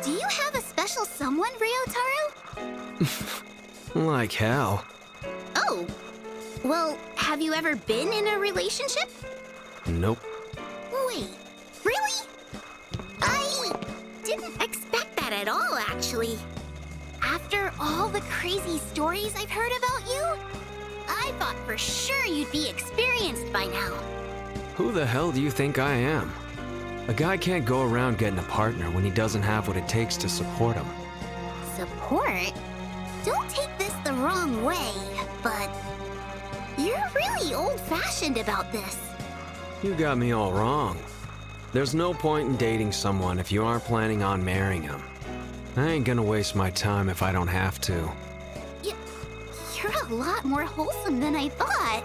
Do you have a special someone, Ryotaro? Like hell. Oh. Well, have you ever been in a relationship? Nope. Wait, really? I didn't expect that at all, actually. After all the crazy stories I've heard about you, I thought for sure you'd be experienced by now. Who the hell do you think I am? A guy can't go around getting a partner when he doesn't have what it takes to support him. Support? Don't take this the wrong way, but you're really old-fashioned about this. You got me all wrong. There's no point in dating someone if you aren't planning on marrying him. I ain't gonna waste my time if I don't have to. You're a lot more wholesome than I thought.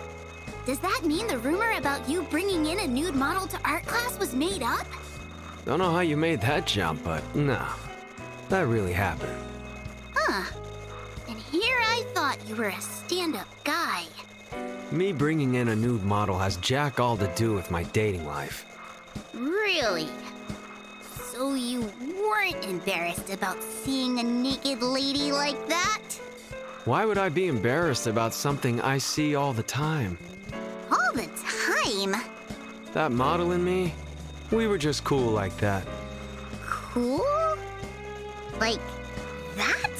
Does that mean the rumor about you bringing in a nude model to art class was made up? Don't know how you made that jump, but no. That really happened. Huh. And here I thought you were a stand-up guy. Me bringing in a nude model has jack all to do with my dating life. Really? So you weren't embarrassed about seeing a naked lady like that? Why would I be embarrassed about something I see all the time? All the time? That model and me? We were just cool like that. Cool? Like that?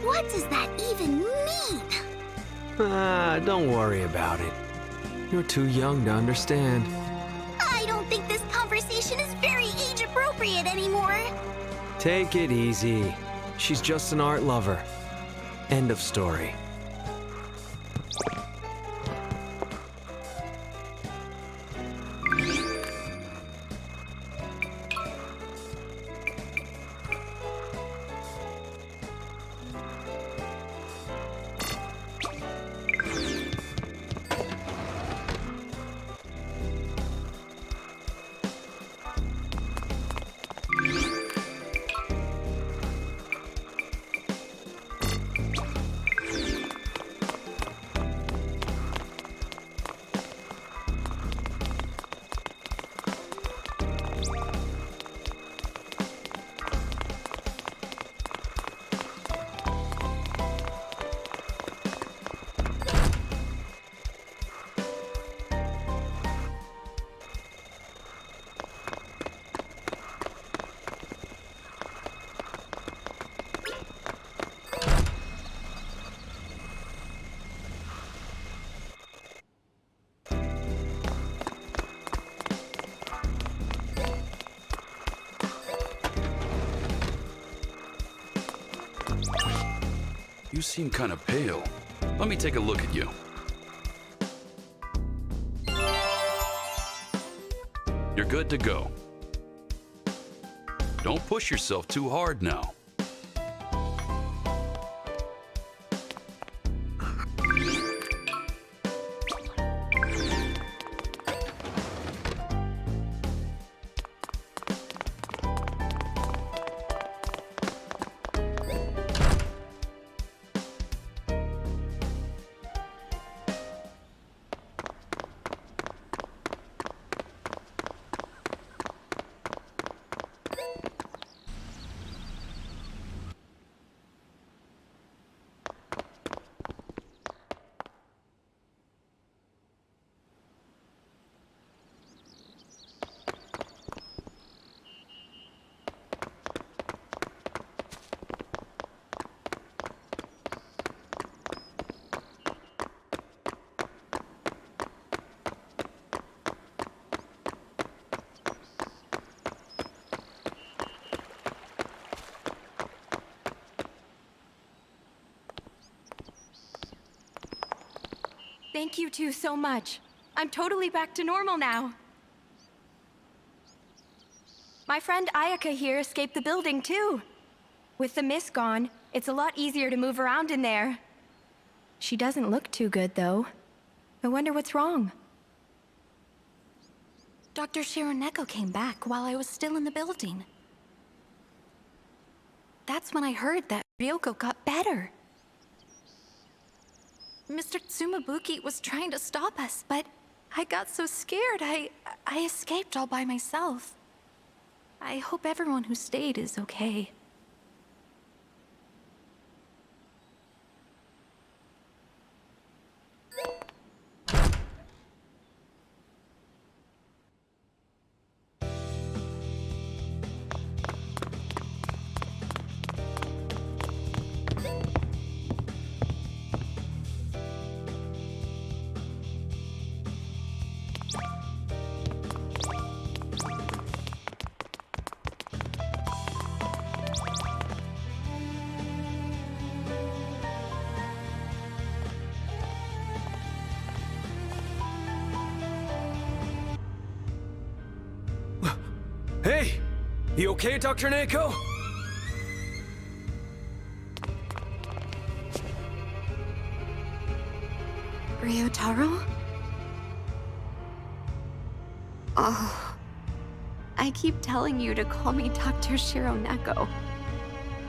What does that even mean? Don't worry about it. You're too young to understand. I don't think this conversation is very age-appropriate anymore. Take it easy. She's just an art lover. End of story. You seem kind of pale. Let me take a look at you. You're good to go. Don't push yourself too hard now. Thank you two so much. I'm totally back to normal now. My friend Ayaka here escaped the building too. With the mist gone, it's a lot easier to move around in there. She doesn't look too good though. I wonder what's wrong. Dr. Shironeko came back while I was still in the building. That's when I heard that Ryoko got better. Mr. Tsumabuki was trying to stop us, but I got so scared I escaped all by myself. I hope everyone who stayed is okay. Hey! You okay, Dr. Neko? Ryotaro? Oh. I keep telling you to call me Dr. Shironeko.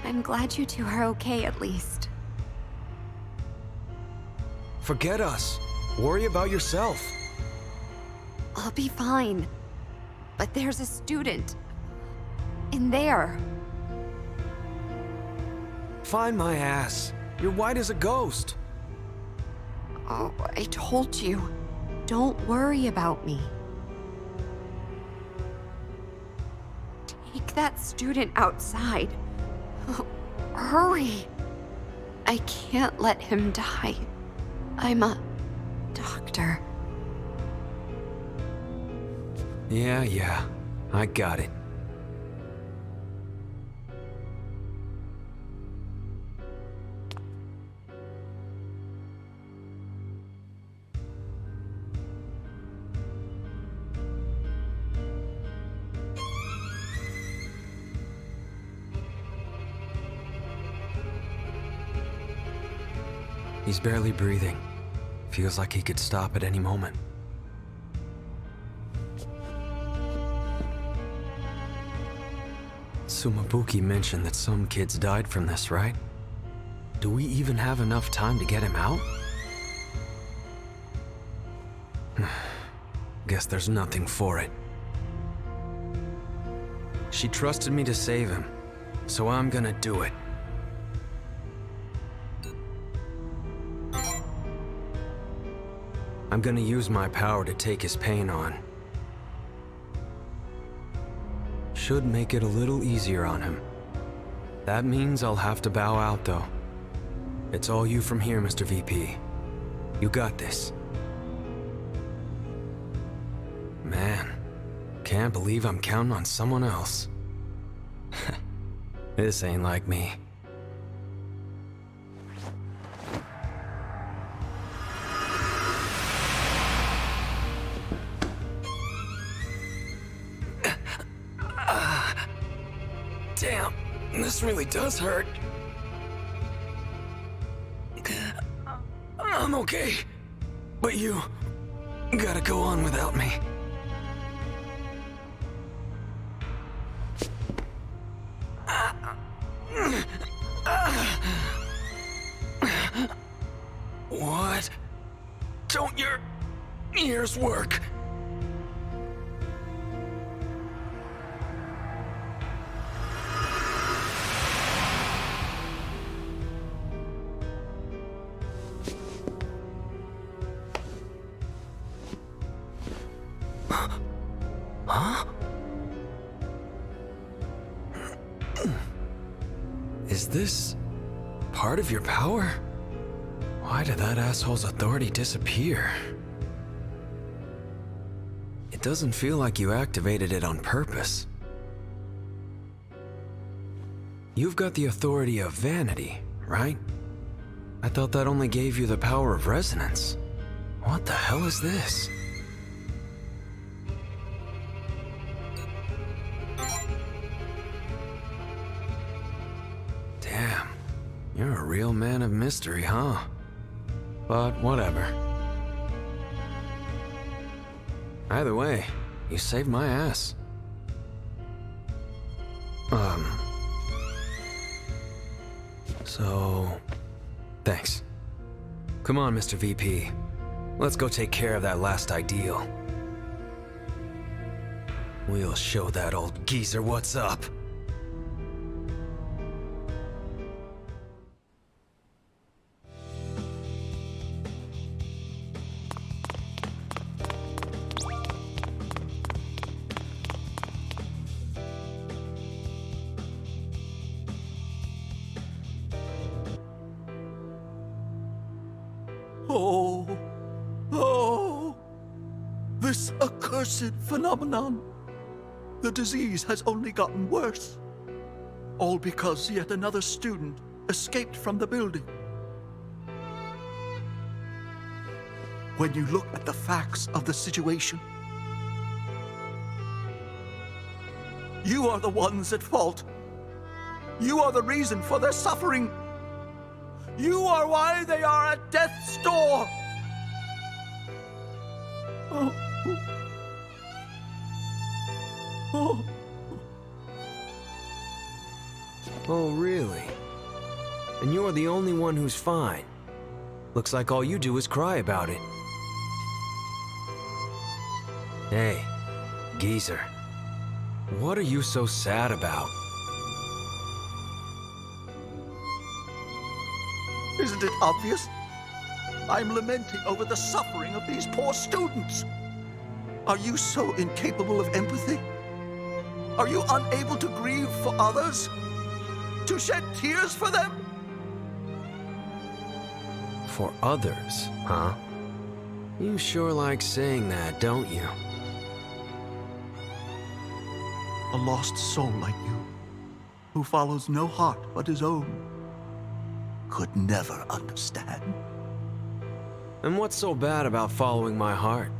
I'm glad you two are okay at least. Forget us. Worry about yourself. I'll be fine. But there's a student. In there. Find my ass. You're white as a ghost. Oh, I told you. Don't worry about me. Take that student outside. Hurry. I can't let him die. I'm a doctor. Yeah. I got it. He's barely breathing. Feels like he could stop at any moment. Sumabuki mentioned that some kids died from this, right? Do we even have enough time to get him out? Guess there's nothing for it. She trusted me to save him, so I'm gonna do it. I'm gonna use my power to take his pain on. Should make it a little easier on him. That means I'll have to bow out, though. It's all you from here, Mr. VP. You got this. Man, can't believe I'm counting on someone else. This ain't like me. Damn, this really does hurt. I'm okay, but you gotta go on without me. What? Don't your ears work? Huh? Is this part of your power? Why did that asshole's authority disappear? It doesn't feel like you activated it on purpose. You've got the authority of vanity, right? I thought that only gave you the power of resonance. What the hell is this? Damn, you're a real man of mystery, huh? But whatever. Either way, you saved my ass. So... thanks. Come on, Mr. VP. Let's go take care of that last ideal. We'll show that old geezer what's up. Oh, this accursed phenomenon. The disease has only gotten worse. All because yet another student escaped from the building. When you look at the facts of the situation, you are the ones at fault. You are the reason for their suffering. You are why they are at death's door. Oh. Oh. Oh, really? And you're the only one who's fine. Looks like all you do is cry about it. Hey, geezer. What are you so sad about? Isn't it obvious? I'm lamenting over the suffering of these poor students. Are you so incapable of empathy? Are you unable to grieve for others? To shed tears for them? For others, huh? You sure like saying that, don't you? A lost soul like you, who follows no heart but his own, could never understand. And what's so bad about following my heart?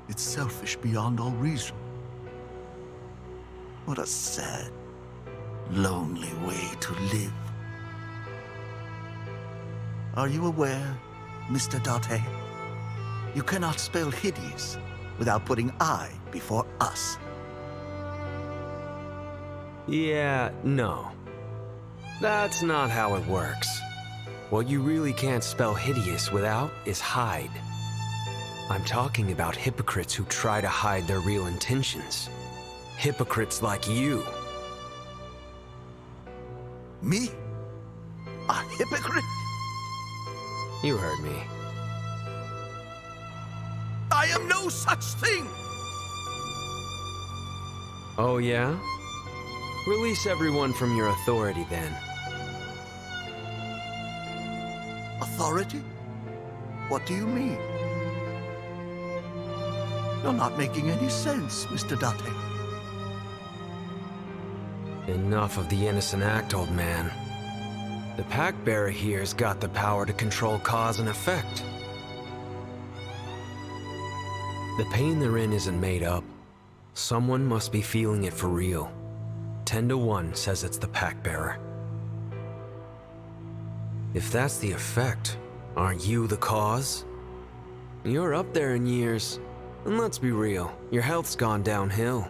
It's selfish beyond all reason. What a sad, lonely way to live. Are you aware, Mr. Date? You cannot spell hideous without putting I before us. Yeah, no. That's not how it works. What you really can't spell hideous without is hide. I'm talking about hypocrites who try to hide their real intentions. Hypocrites like you. Me? A hypocrite? You heard me. I am no such thing! Oh yeah? Release everyone from your authority then. Authority? What do you mean? You're not making any sense, Mr. Date. Enough of the innocent act, old man. The pact bearer here's got the power to control cause and effect. The pain they're in isn't made up. Someone must be feeling it for real. 10 to 1 says it's the pact bearer. If that's the effect, aren't you the cause? You're up there in years, and let's be real, your health's gone downhill.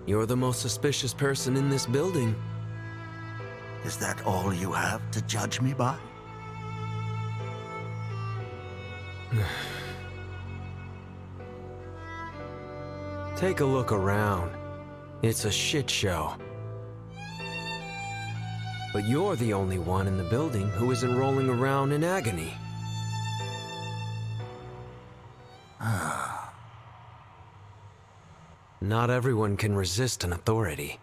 You're the most suspicious person in this building. Is that all you have to judge me by? Take a look around. It's a shit show. But you're the only one in the building who isn't rolling around in agony. Not everyone can resist an authority.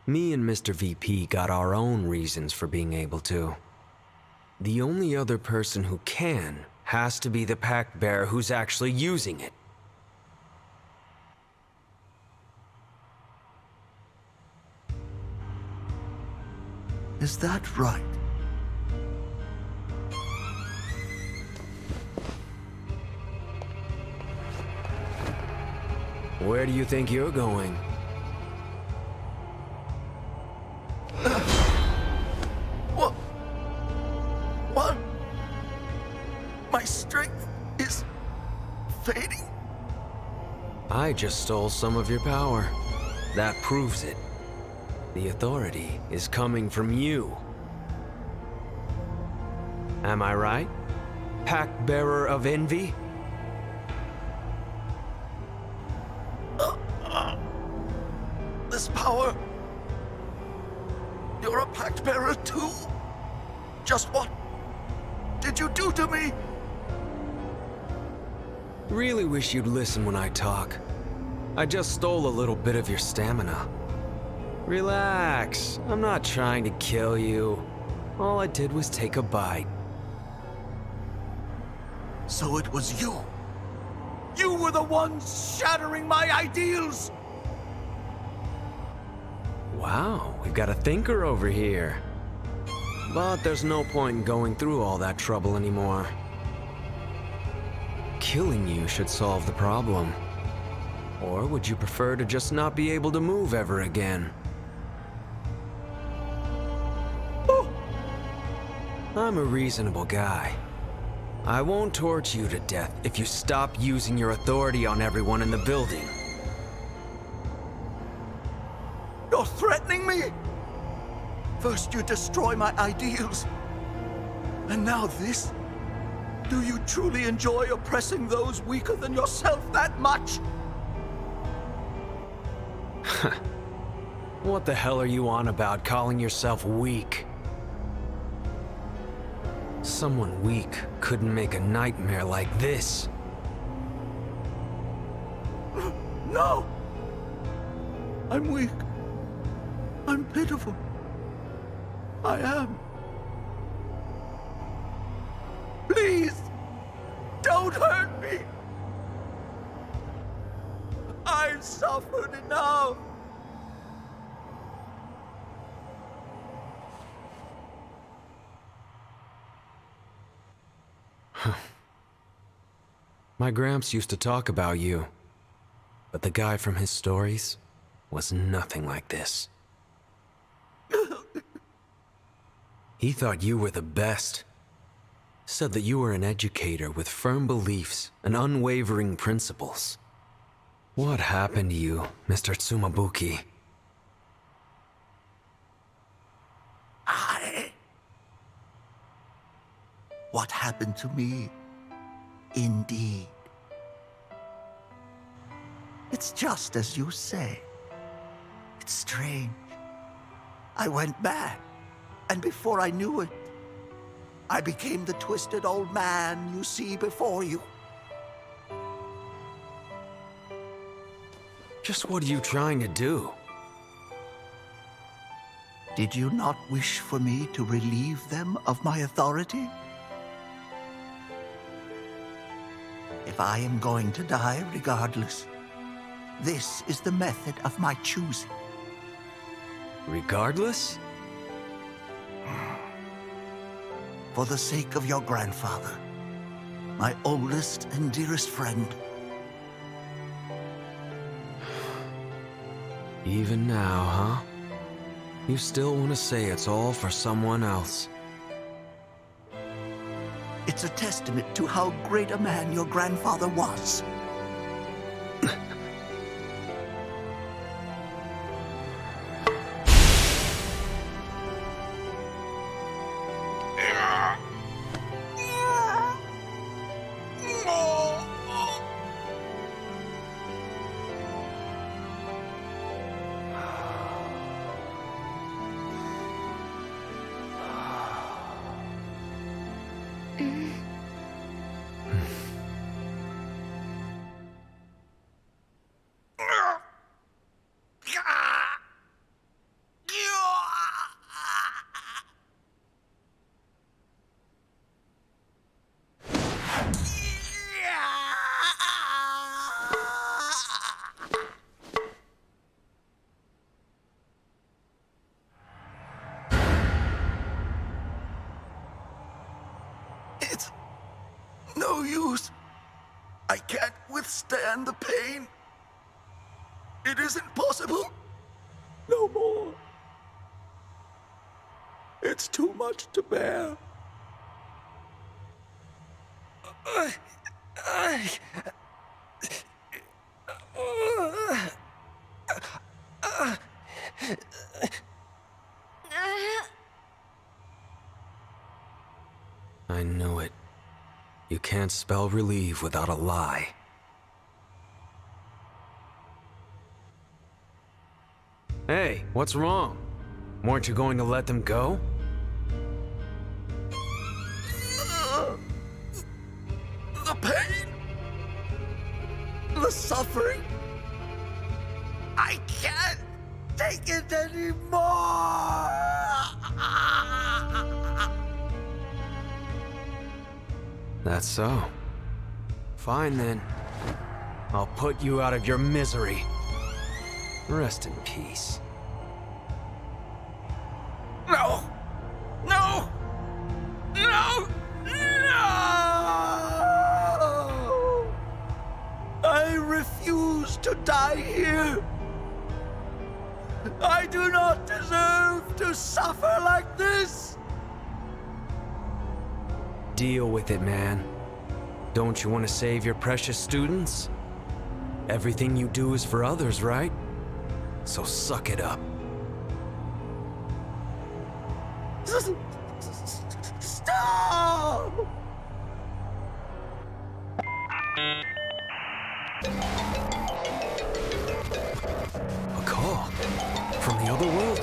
Me and Mr. VP got our own reasons for being able to. The only other person who can has to be the pact bearer who's actually using it. Is that right? Where do you think you're going? What? My strength is fading. I just stole some of your power. That proves it. The authority is coming from you. Am I right? Pact bearer of envy? power? You're a pact bearer too? Just what did you do to me? Really wish you'd listen when I talk. I just stole a little bit of your stamina. Relax, I'm not trying to kill you. All I did was take a bite. So it was you. You were the ones shattering my ideals! Wow, we've got a thinker over here. But there's no point in going through all that trouble anymore. Killing you should solve the problem. Or would you prefer to just not be able to move ever again? Oh. I'm a reasonable guy. I won't torture you to death if you stop using your authority on everyone in the building. You're threatening me? First you destroy my ideals, and now this? Do you truly enjoy oppressing those weaker than yourself that much? What the hell are you on about calling yourself weak? Someone weak couldn't make a nightmare like this. No! I'm weak. I'm pitiful. I am. Please, don't hurt me. I've suffered enough. My Gramps used to talk about you, but the guy from his stories was nothing like this. He thought you were the best. Said that you were an educator with firm beliefs and unwavering principles. What happened to you, Mr. Tsumabuki? What happened to me? Indeed. It's just as you say. It's strange. I went back, and before I knew it, I became the twisted old man you see before you. Just what are you trying to do? Did you not wish for me to relieve them of my authority? If I am going to die regardless, this is the method of my choosing. Regardless? For the sake of your grandfather, my oldest and dearest friend. Even now, huh? You still want to say it's all for someone else? It's a testament to how great a man your grandfather was. It's no use. I can't withstand the pain. It isn't possible. No more. It's too much to bear. I knew it. You can't spell relieve without a lie. Hey, what's wrong? Weren't you going to let them go? The pain! The suffering! I can't take it anymore! That's so. Fine then. I'll put you out of your misery. Rest in peace. No! No! No! No! I refuse to die here! I do not deserve to suffer like this! Deal with it, man. Don't you want to save your precious students? Everything you do is for others, right? So suck it up. Stop! A call from the Otherworld?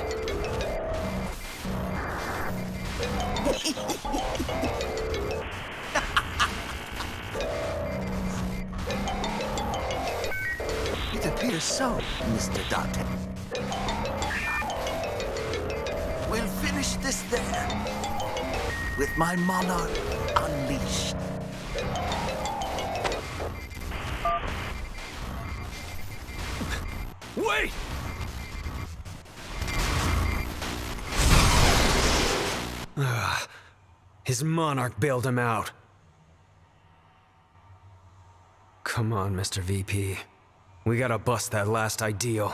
It appears so, Mr. Dante. We'll finish this there, with my Monarch unleashed. Wait! His Monarch bailed him out. Come on, Mr. VP. We gotta bust that last ideal.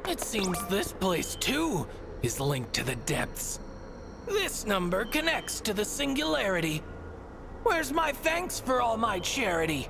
It seems this place, too, is linked to the depths. This number connects to the singularity. Where's my thanks for all my charity?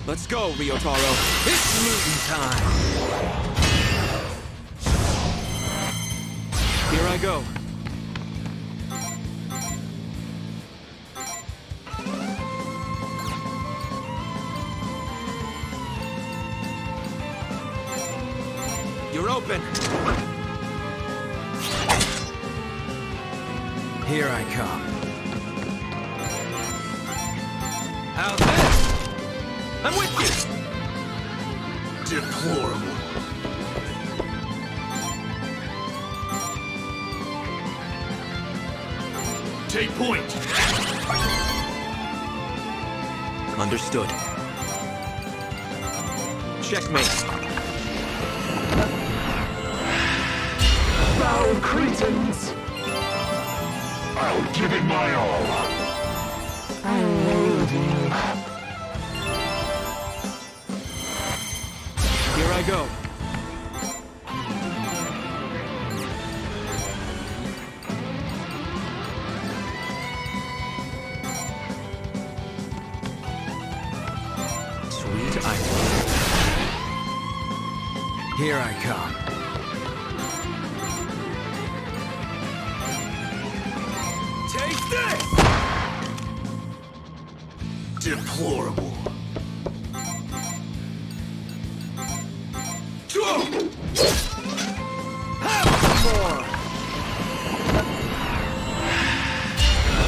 Let's go, Ryotaro. It's meeting time! Here I go. You're open. Here I come. How's this? I'm with you. Deplorable. Take point. Understood. Checkmate. Foul cretins! I'll give it my all. I loathe you. Here I go. Sweet item. Here I come. Take this! Deplorable. More!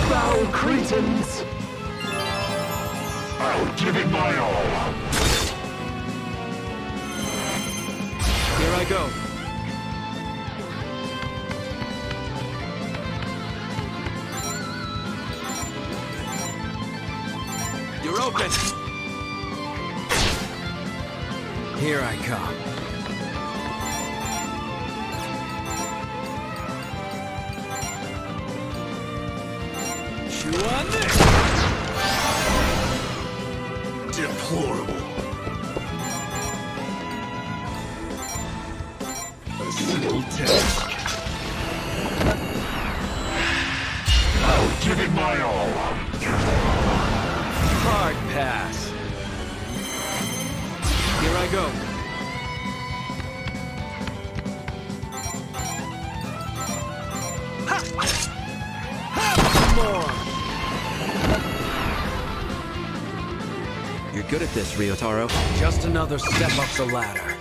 Foul cretins! I'll give it my all. Here I go. You're open. Here I come. Chew on this. Deplorable. A simple task. I'll give it my all. Hard pass. Here I go. More! You're good at this, Ryotaro. Just another step up the ladder.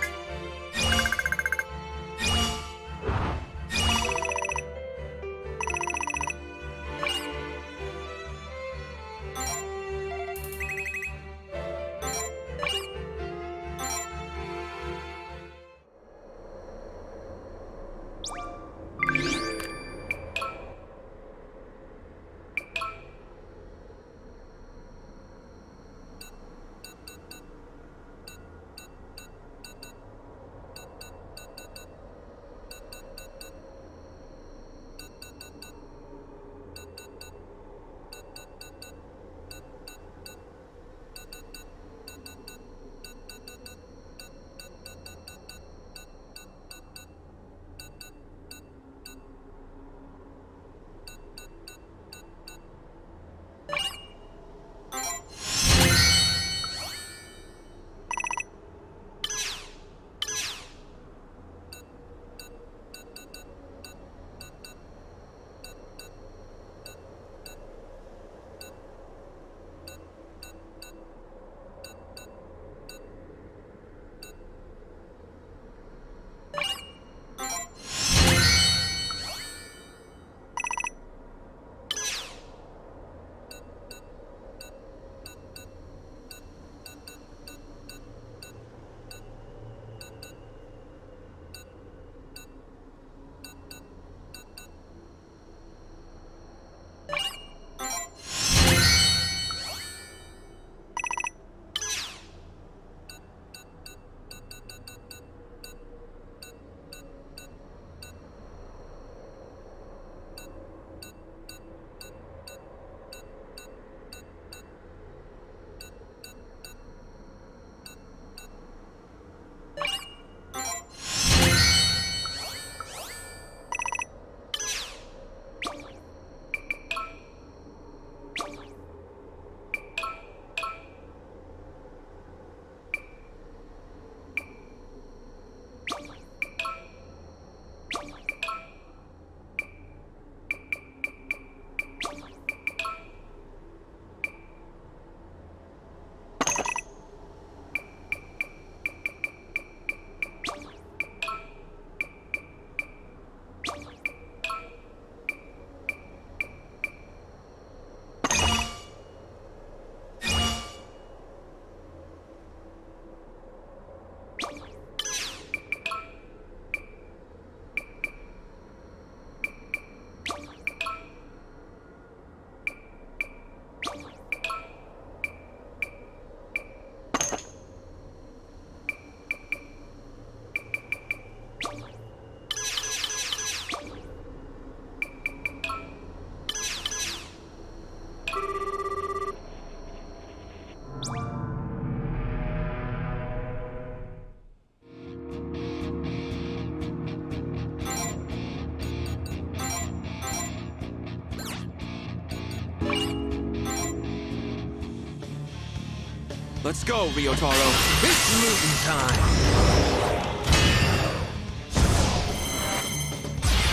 Let's go, Ryotaro. It's moving time.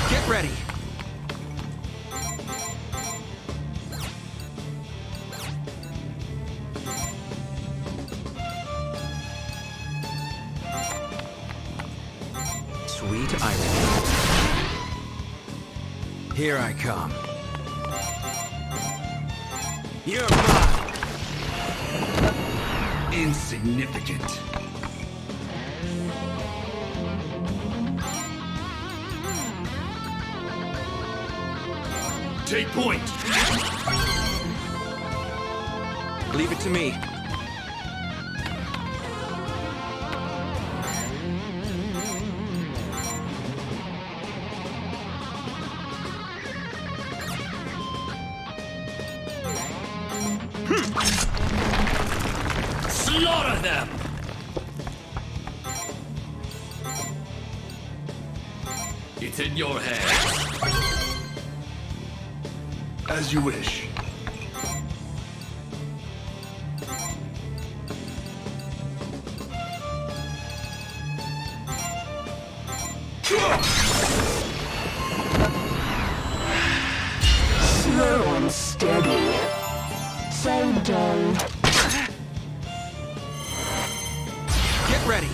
Get ready. Sweet Ayaka. Here I come. You're mine. Insignificant. Take point. Leave it to me. Slaughter them! It's in your hands. As you wish. Slow and steady. So dull. Get ready.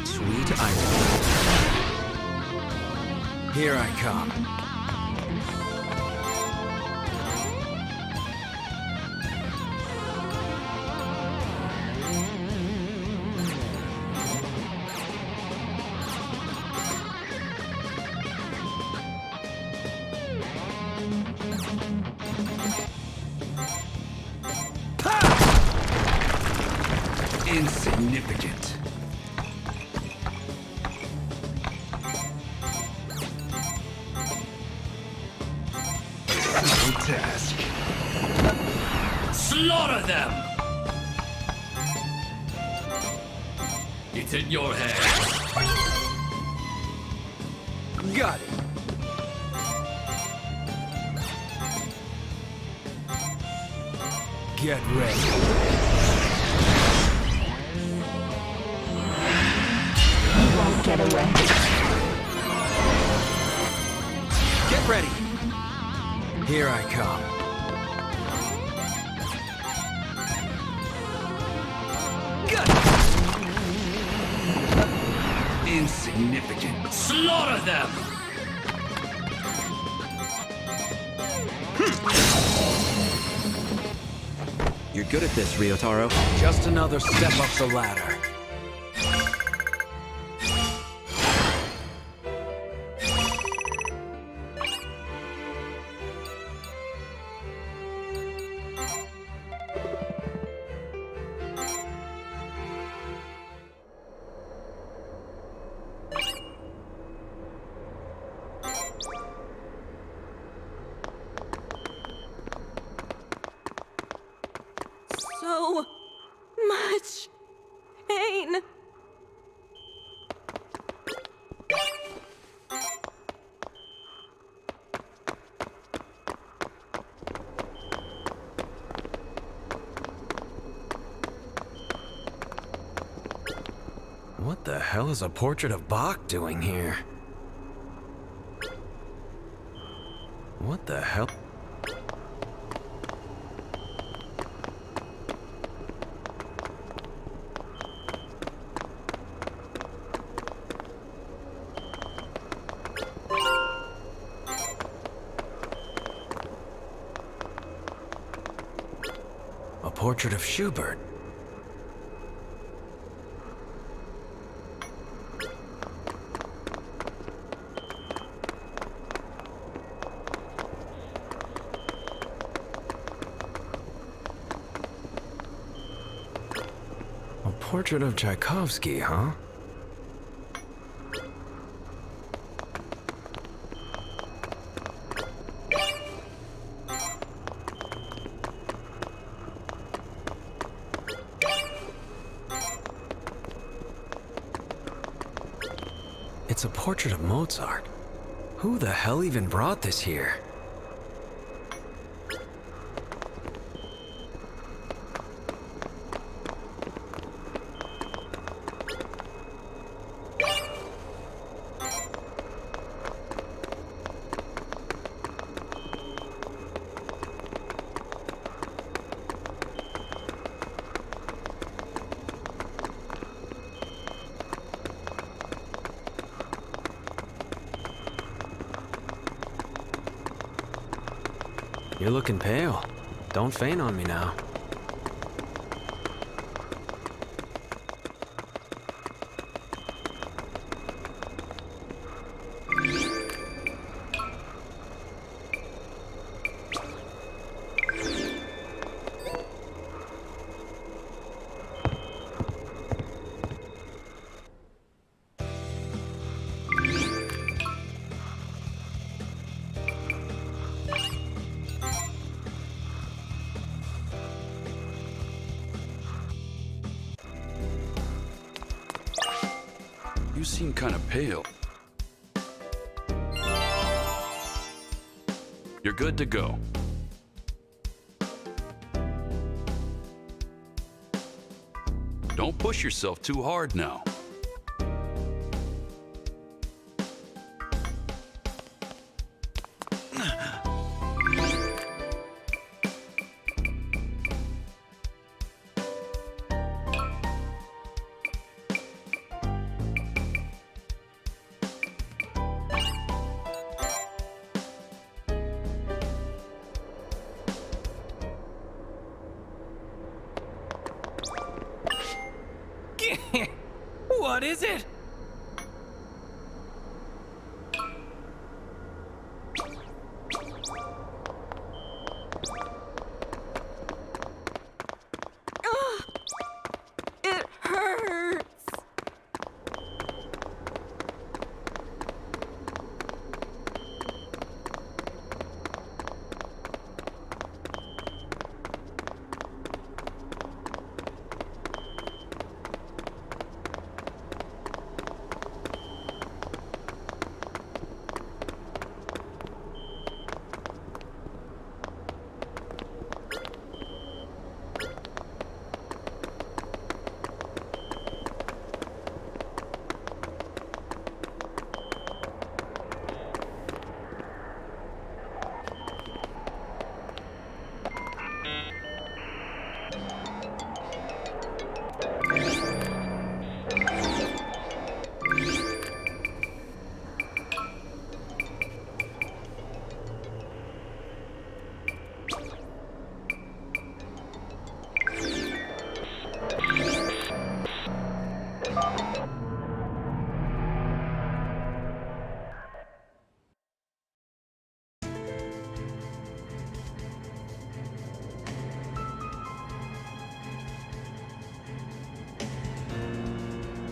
Sweet Ayaka. Here I come. Insignificant. Simple task. Slaughter them! It's in your hands. Got it. Get ready. Won't get away. Get ready. Here I come. Good. Insignificant. Slaughter them! You're good at this, Ryotaro. Just another step up the ladder. So much pain. What the hell is a portrait of Bach doing here? What the hell? A portrait of Schubert. A portrait of Tchaikovsky, huh? It's a portrait of Mozart. Who the hell even brought this here? You're looking pale. Don't faint on me now. You seem kind of pale. You're good to go. Don't push yourself too hard now. What is it? It hurts.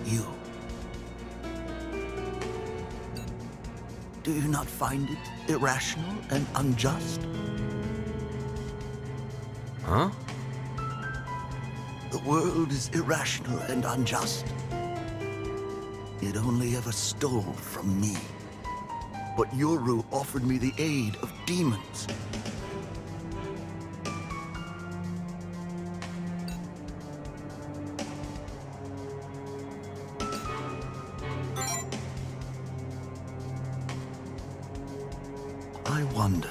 You. Do you not find it irrational and unjust? Huh? The world is irrational and unjust. It only ever stole from me. But Yoru offered me the aid of demons. I wonder.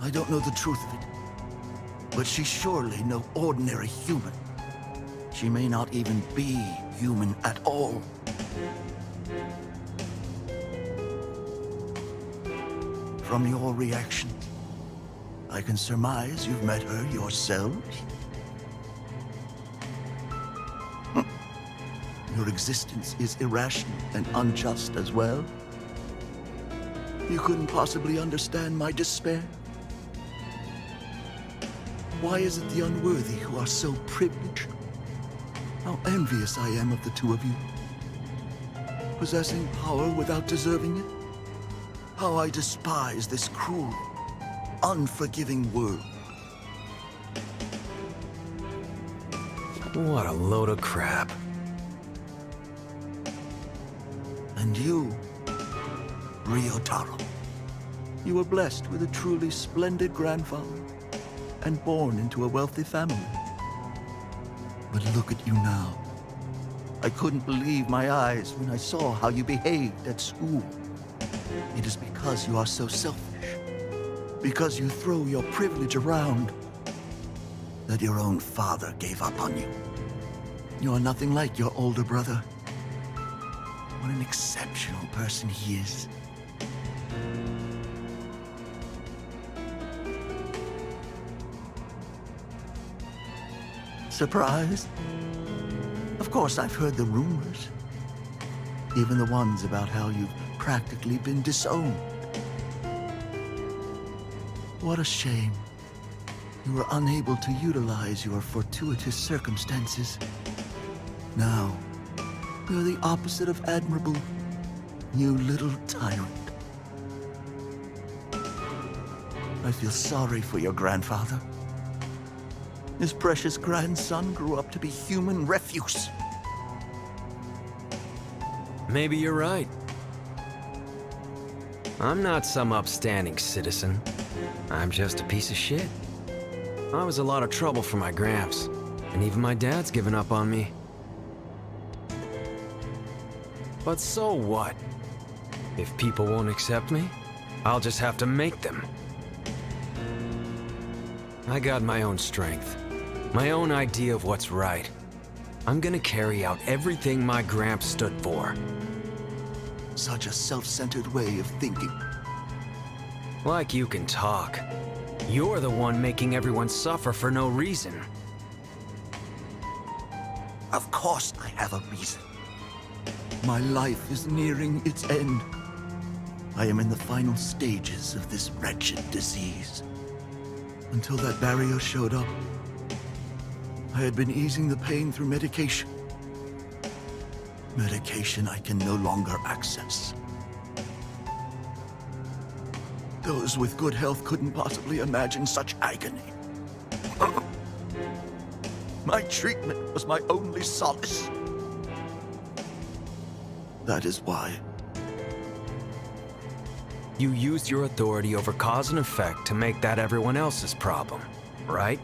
I don't know the truth of it. But she's surely no ordinary human. She may not even be human at all. From your reaction, I can surmise you've met her yourselves. Your existence is irrational and unjust as well. You couldn't possibly understand my despair. Why is it the unworthy who are so privileged? How envious I am of the two of you. Possessing power without deserving it? How I despise this cruel, unforgiving world. What a load of crap. And you, Ryotaro. You were blessed with a truly splendid grandfather and born into a wealthy family. But look at you now. I couldn't believe my eyes when I saw how you behaved at school. It is because you are so selfish, because you throw your privilege around, that your own father gave up on you. You are nothing like your older brother. What an exceptional person he is. Surprised? Of course, I've heard the rumors. Even the ones about how you've practically been disowned. What a shame. You were unable to utilize your fortuitous circumstances. Now, you're the opposite of admirable, you little tyrant. I feel sorry for your grandfather. His precious grandson grew up to be human refuse. Maybe you're right. I'm not some upstanding citizen. I'm just a piece of shit. I was a lot of trouble for my gramps, and even my dad's given up on me. But so what? If people won't accept me, I'll just have to make them. I got my own strength, my own idea of what's right. I'm gonna carry out everything my gramps stood for. Such a self-centered way of thinking. Like you can talk. You're the one making everyone suffer for no reason. Of course I have a reason. My life is nearing its end. I am in the final stages of this wretched disease. Until that barrier showed up, I had been easing the pain through medication. Medication I can no longer access. Those with good health couldn't possibly imagine such agony. My treatment was my only solace. That is why. You used your authority over cause and effect to make that everyone else's problem, right?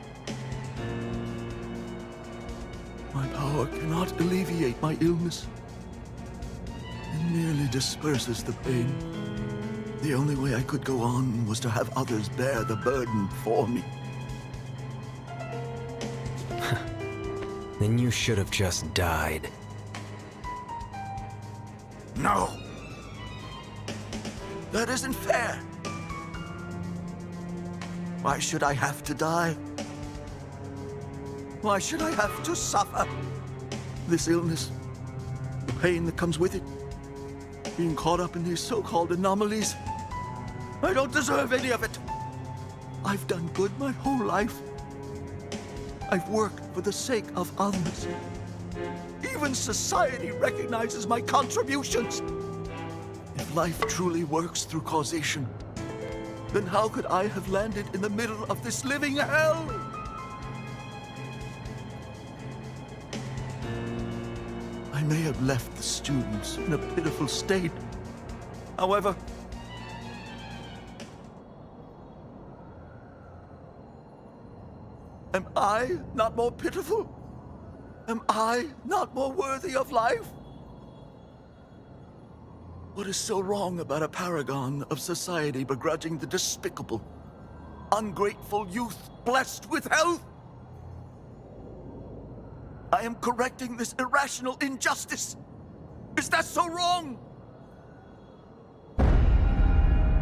My power cannot alleviate my illness. It merely disperses the pain. The only way I could go on was to have others bear the burden for me. Then you should have just died. No! That isn't fair! Why should I have to die? Why should I have to suffer? This illness, the pain that comes with it, being caught up in these so-called anomalies. I don't deserve any of it. I've done good my whole life. I've worked for the sake of others. Even society recognizes my contributions. If life truly works through causation, then how could I have landed in the middle of this living hell? I may have left the students in a pitiful state. However, am I not more pitiful? Am I not more worthy of life? What is so wrong about a paragon of society begrudging the despicable, ungrateful youth blessed with health? I am correcting this irrational injustice. Is that so wrong?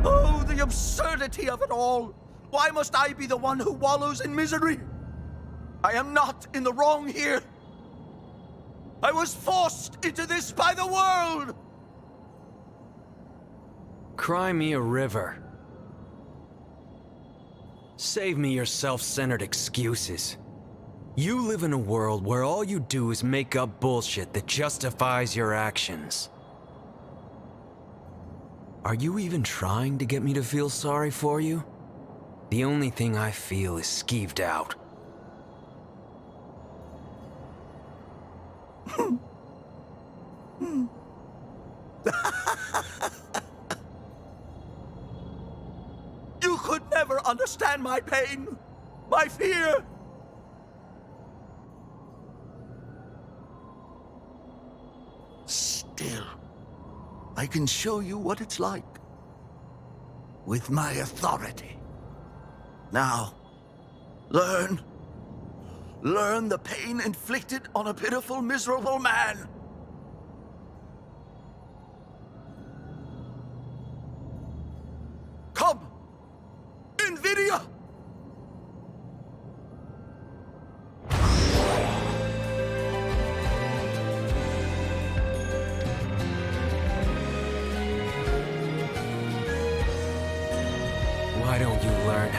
Oh, the absurdity of it all. Why must I be the one who wallows in misery? I am not in the wrong here. I was forced into this by the world. Cry me a river. Save me your self-centered excuses. You live in a world where all you do is make up bullshit that justifies your actions. Are you even trying to get me to feel sorry for you? The only thing I feel is skeeved out. You could never understand my pain, my fear. Still, I can show you what it's like with my authority. Now, learn the pain inflicted on a pitiful, miserable man. Come, NVIDIA!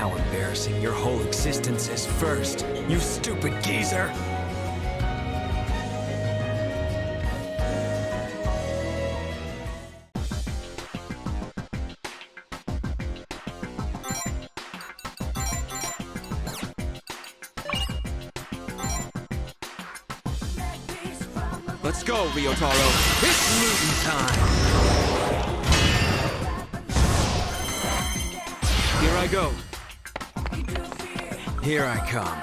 how embarrassing your whole existence is first, you stupid geezer! Let's go, Ryotaro. It's looting time! Here I go. Here I come.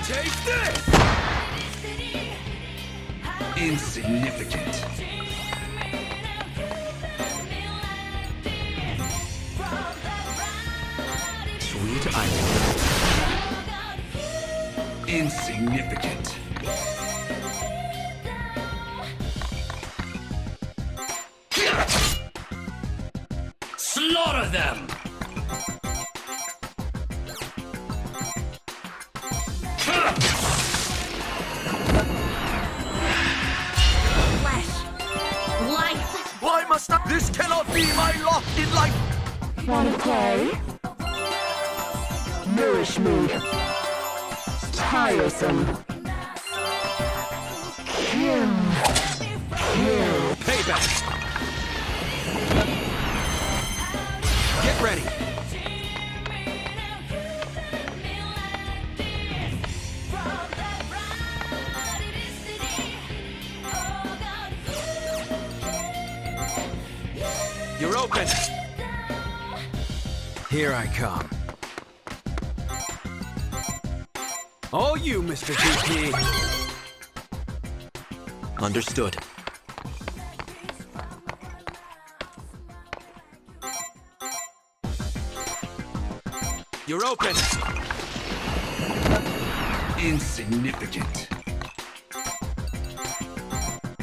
Take this! Insignificant. Sweet item. Insignificant. Slaughter them! Why must I? This cannot be my lot in life! Wanna play? Nourish me. Tiresome. Kill. Payback! Get ready! You're open! Here I come. All you, Mr. GP! Understood. You're open! Insignificant.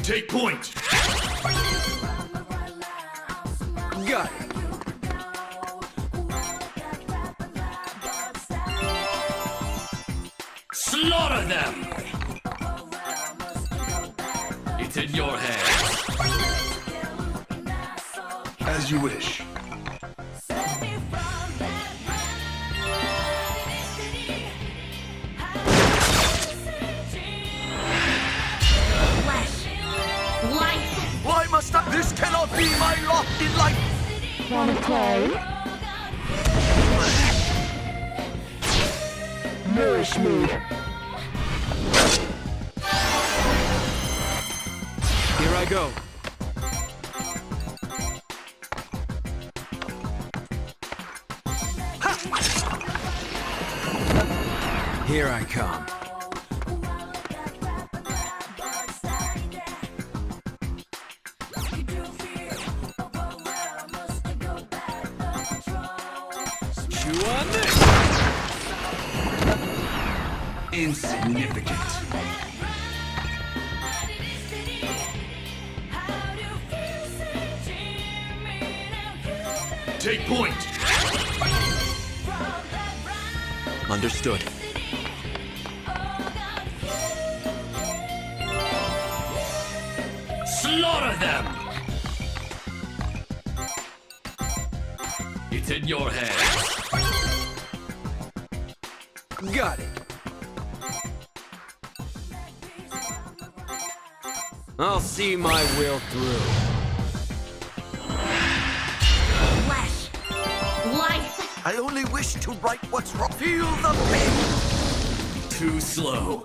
Take point! Got it! Slaughter them! It's in your hands. As you wish. Why must I? This cannot be my lot in life! Wanna play? Nourish me. Here I go. Here I come. Chew on this! Insignificant. Take point! Understood. Slaughter them! It's in your hands. Got it! I'll see my will through. I only wish to right what's wrong. Feel the pain! Too slow.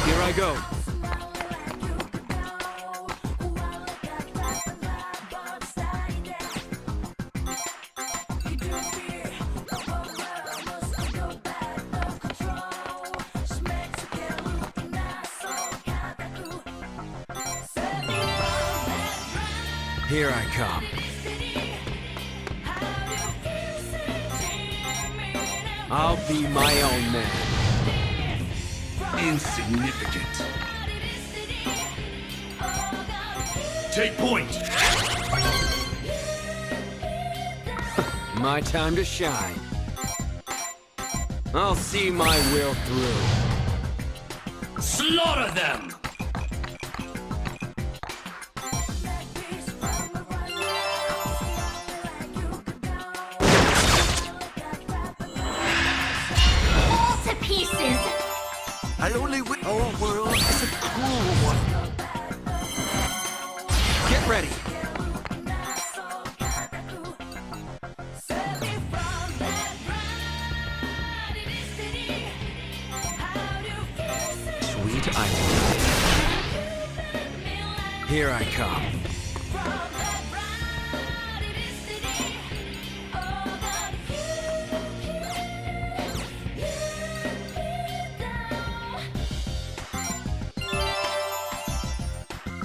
Here I go. Here I come. I'll be my own man. Insignificant. Take point! My time to shine. I'll see my will through. Slaughter them! All to pieces! I only wish our world is a cruel one. Get ready. Sweet island. Here I come.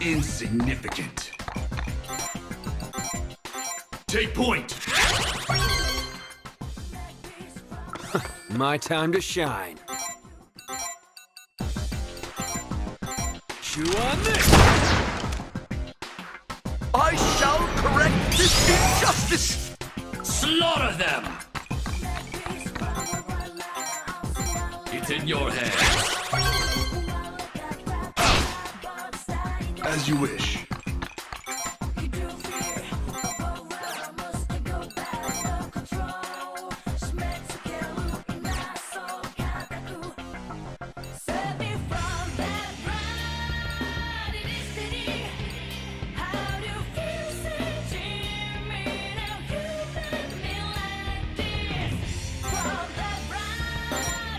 Insignificant. Take point! My time to shine. Chew on this! I shall correct this injustice! Slaughter them! It's in your hands. As you wish.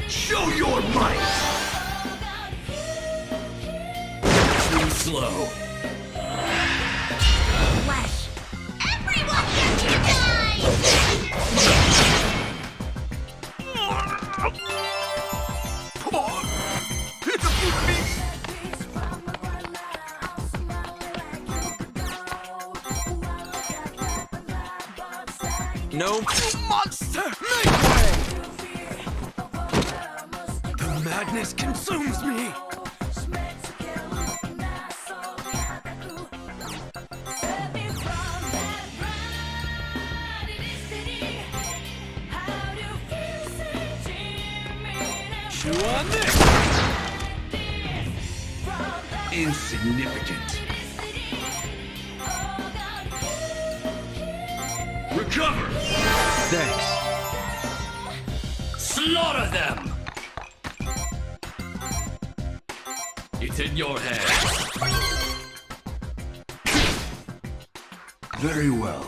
Show your might! Too slow. Flesh! Everyone gets to die! Poor, pitiful me! No. Monster! Make way! The madness consumes me! Chew on this! Insignificant. Recover! Thanks. Slaughter them! It's in your hands. Very well.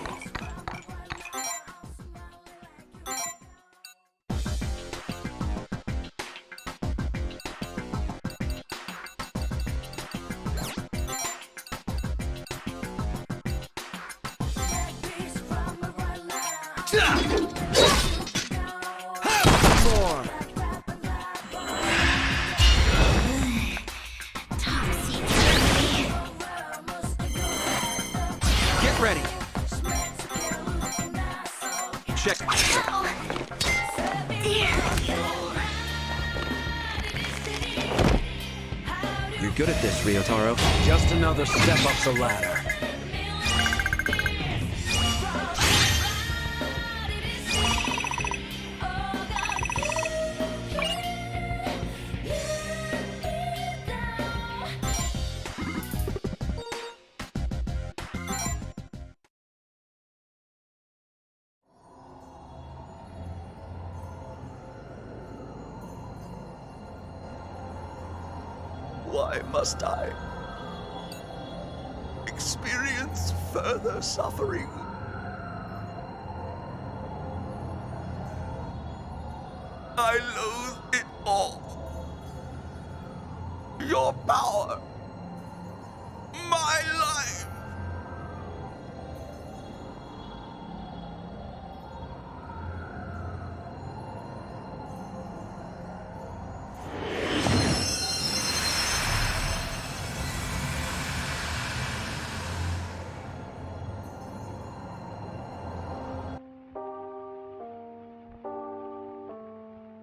More! Get ready! Check. You're good at this, Ryotaro. Just another step up the ladder. Why must I experience further suffering? I loathe it all. Your power. My life.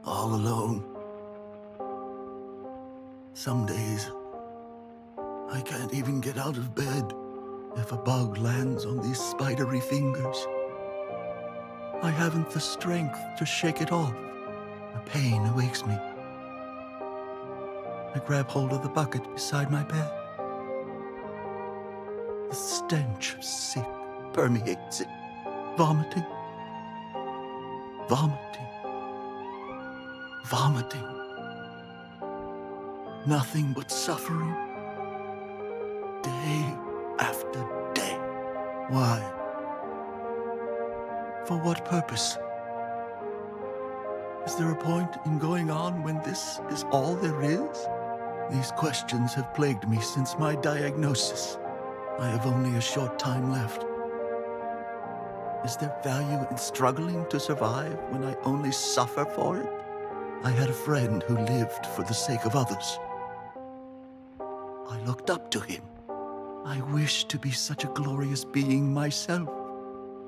All alone. Some days, I can't even get out of bed if a bug lands on these spidery fingers. I haven't the strength to shake it off. The pain awakes me. I grab hold of the bucket beside my bed. The stench of sick permeates it. Vomiting. Vomiting. Vomiting. Nothing but suffering. Day after day. Why? For what purpose? Is there a point in going on when this is all there is? These questions have plagued me since my diagnosis. I have only a short time left. Is there value in struggling to survive when I only suffer for it? I had a friend who lived for the sake of others. I looked up to him. I wished to be such a glorious being myself.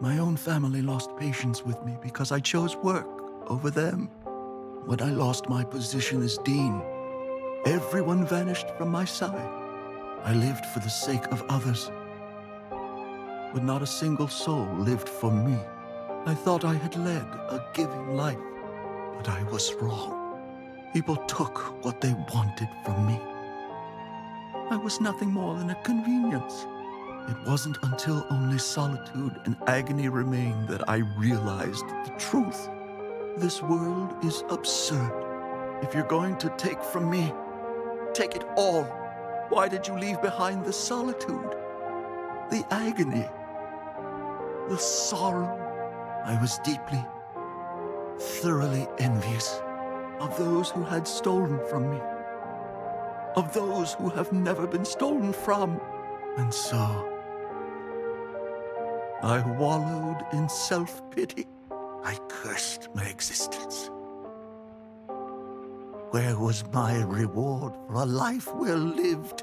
My own family lost patience with me because I chose work over them. When I lost my position as dean, everyone vanished from my side. I lived for the sake of others, but not a single soul lived for me. I thought I had led a giving life, but I was wrong. People took what they wanted from me. I was nothing more than a convenience. It wasn't until only solitude and agony remained that I realized the truth. This world is absurd. If you're going to take from me, take it all. Why did you leave behind the solitude, the agony, the sorrow? I was deeply, thoroughly envious of those who had stolen from me, of those who have never been stolen from. And so, I wallowed in self-pity. I cursed my existence. Where was my reward for a life well lived?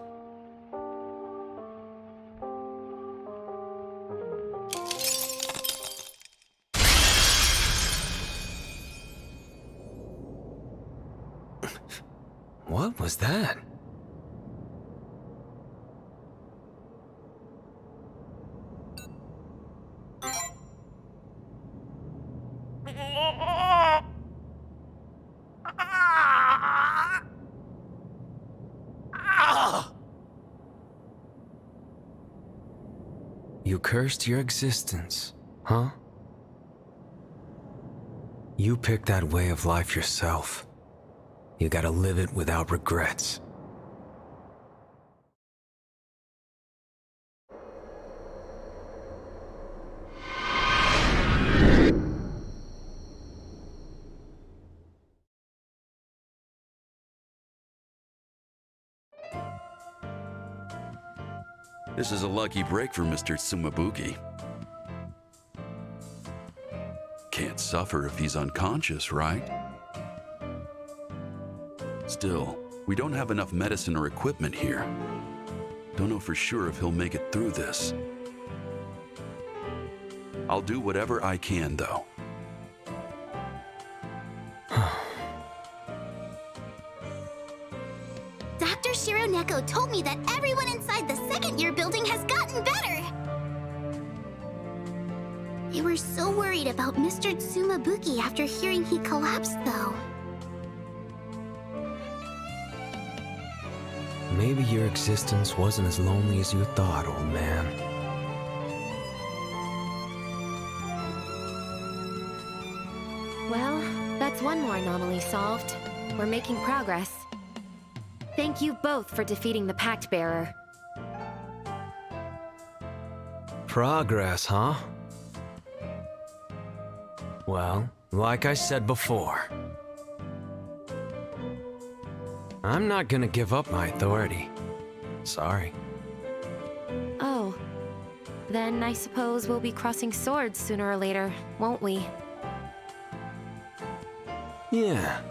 What was that? You cursed your existence, huh? You picked that way of life yourself. You gotta live it without regrets. This is a lucky break for Mr. Sumabuki. Can't suffer if he's unconscious, right? Still, we don't have enough medicine or equipment here. Don't know for sure if he'll make it through this. I'll do whatever I can, though. Dr. Shironeko told me that everyone inside the second-year building has gotten better. They were so worried about Mr. Tsumabuki after hearing he collapsed, though. Maybe your existence wasn't as lonely as you thought, old man. Well, that's one more anomaly solved. We're making progress. Thank you both for defeating the pact bearer. Progress, huh? Well, like I said before, I'm not gonna give up my authority. Sorry. Oh. Then I suppose we'll be crossing swords sooner or later, won't we? Yeah,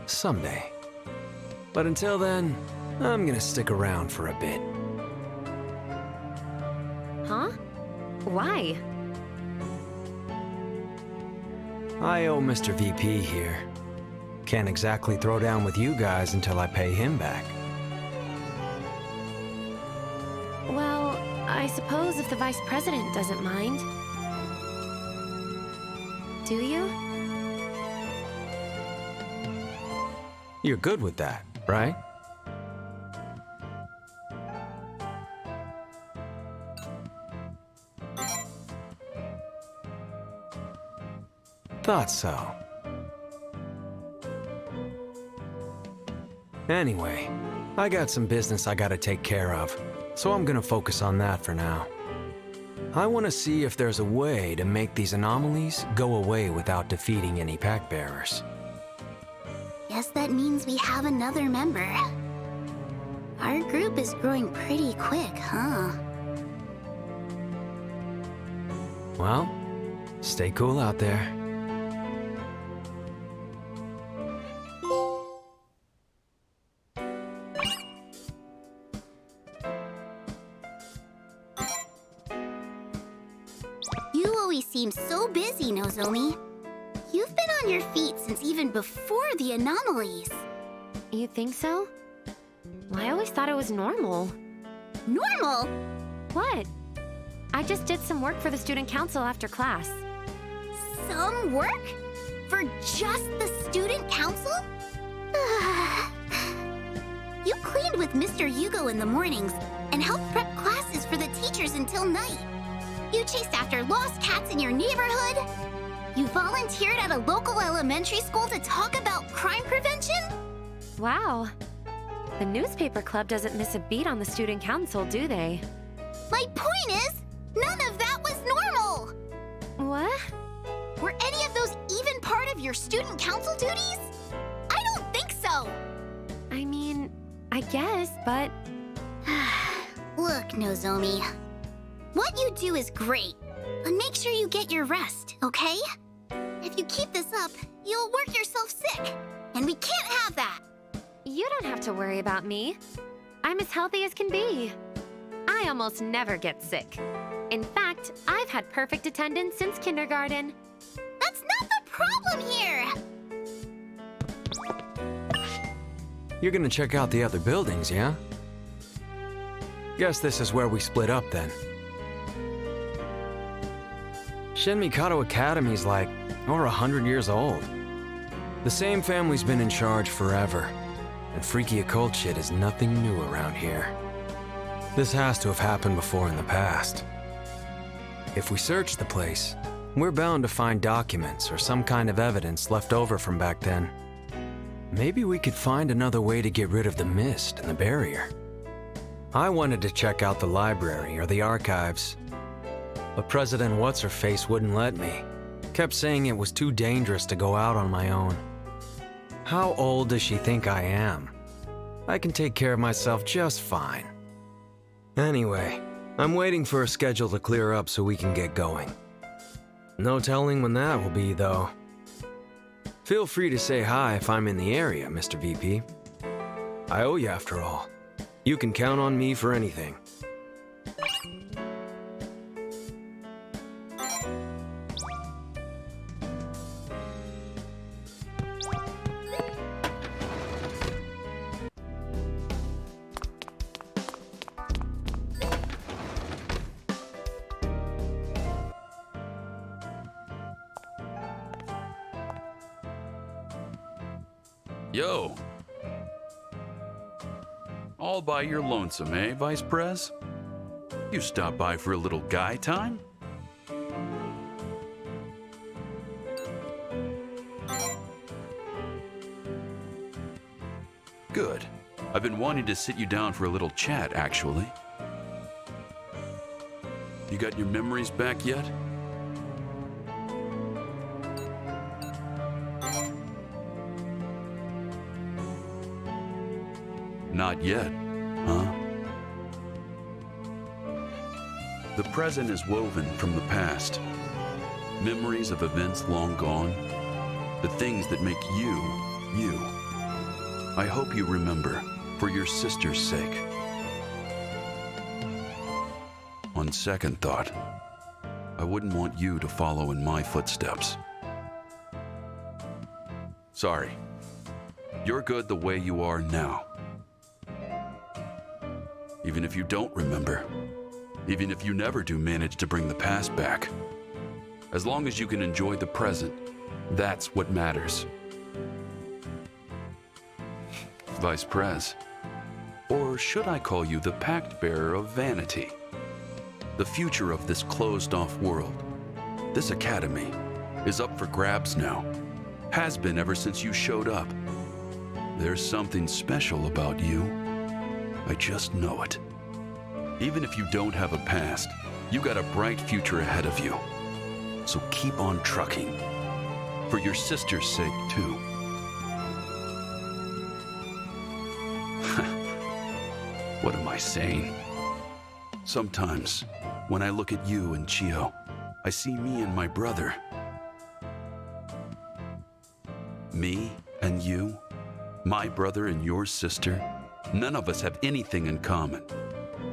someday. But until then, I'm gonna stick around for a bit. Huh? Why? I owe Mr. VP here. Can't exactly throw down with you guys until I pay him back. Well, I suppose if the Vice President doesn't mind. Do you? You're good with that, right? Thought so. Anyway, I got some business I gotta take care of, so I'm gonna focus on that for now. I want to see if there's a way to make these anomalies go away without defeating any pact bearers. Guess that means we have another member. Our group is growing pretty quick, huh? Well, stay cool out there. You always seem so busy, Nozomi. You've been on your feet since even before the anomalies. You think so? Well, I always thought it was normal. Normal? What? I just did some work for the student council after class. Some work? For just the student council? You cleaned with Mr. Yugo in the mornings and helped prep classes for the teachers until night. You chased after lost cats in your neighborhood. You volunteered at a local elementary school to talk about crime prevention? Wow. The newspaper club doesn't miss a beat on the student council, do they? My point is, none of that was normal! What? Were any of those even part of your student council duties? I don't think so! I mean, I guess, but... Look, Nozomi. What you do is great, but make sure you get your rest, okay? If you keep this up, you'll work yourself sick, and we can't have that! You don't have to worry about me. I'm as healthy as can be. I almost never get sick. In fact, I've had perfect attendance since kindergarten. That's not the problem here! You're gonna check out the other buildings, yeah? Guess this is where we split up then. Shin Mikado Academy's like over 100 years old. The same family's been in charge forever, and freaky occult shit is nothing new around here. This has to have happened before in the past. If we search the place, we're bound to find documents or some kind of evidence left over from back then. Maybe we could find another way to get rid of the mist and the barrier. I wanted to check out the library or the archives, but President What's-Her-Face wouldn't let me. Kept saying it was too dangerous to go out on my own. How old does she think I am? I can take care of myself just fine. Anyway, I'm waiting for a schedule to clear up so we can get going. No telling when that will be, though. Feel free to say hi if I'm in the area, Mr. VP. I owe you after all. You can count on me for anything. Yo! All by your lonesome, eh, Vice Prez? You stopped by for a little guy time? Good. I've been wanting to sit you down for a little chat, actually. You got your memories back yet? Not yet, huh? The present is woven from the past. Memories of events long gone. The things that make you, you. I hope you remember, for your sister's sake. On second thought, I wouldn't want you to follow in my footsteps. Sorry. You're good the way you are now. Even if you don't remember, even if you never do manage to bring the past back, as long as you can enjoy the present, that's what matters. Vice Prez, or should I call you the pact bearer of vanity? The future of this closed-off world, this academy, is up for grabs now. Has been ever since you showed up. There's something special about you. I just know it. Even if you don't have a past, you got a bright future ahead of you. So keep on trucking. For your sister's sake, too. What am I saying? Sometimes, when I look at you and Chio, I see me and my brother. Me and you, my brother and your sister, none of us have anything in common.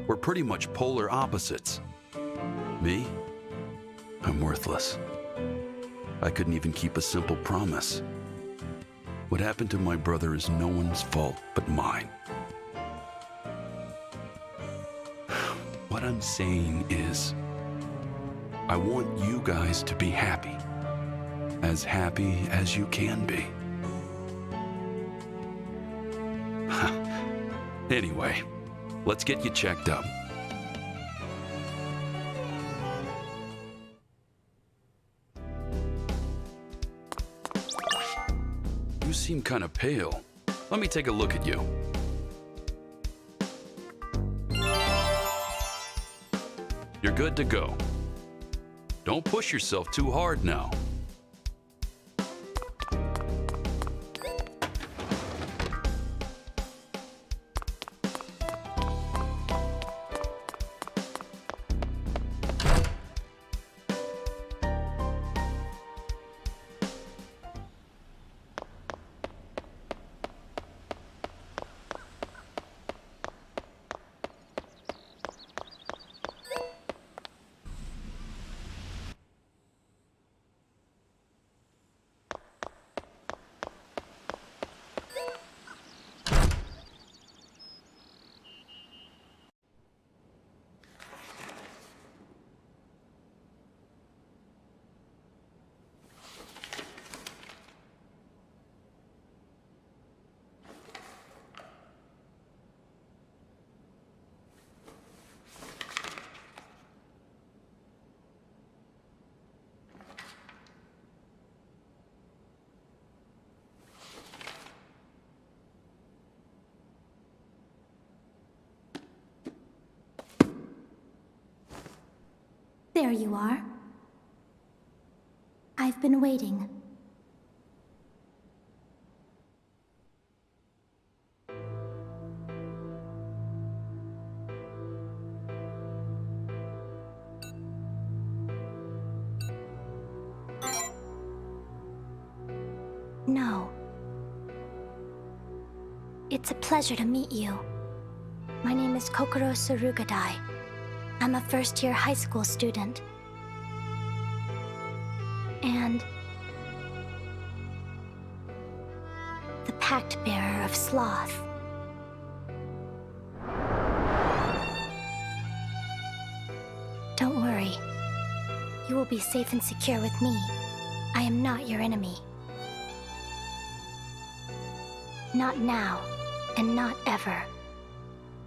We're pretty much polar opposites. Me? I'm worthless. I couldn't even keep a simple promise. What happened to my brother is no one's fault but mine. What I'm saying is, I want you guys to be happy. As happy as you can be. Anyway, let's get you checked up. You seem kind of pale. Let me take a look at you. You're good to go. Don't push yourself too hard now. There you are. I've been waiting. No. It's a pleasure to meet you. My name is Kokoro Surugadai. I'm a first-year high school student. And the pact bearer of sloth. Don't worry. You will be safe and secure with me. I am not your enemy. Not now, and not ever.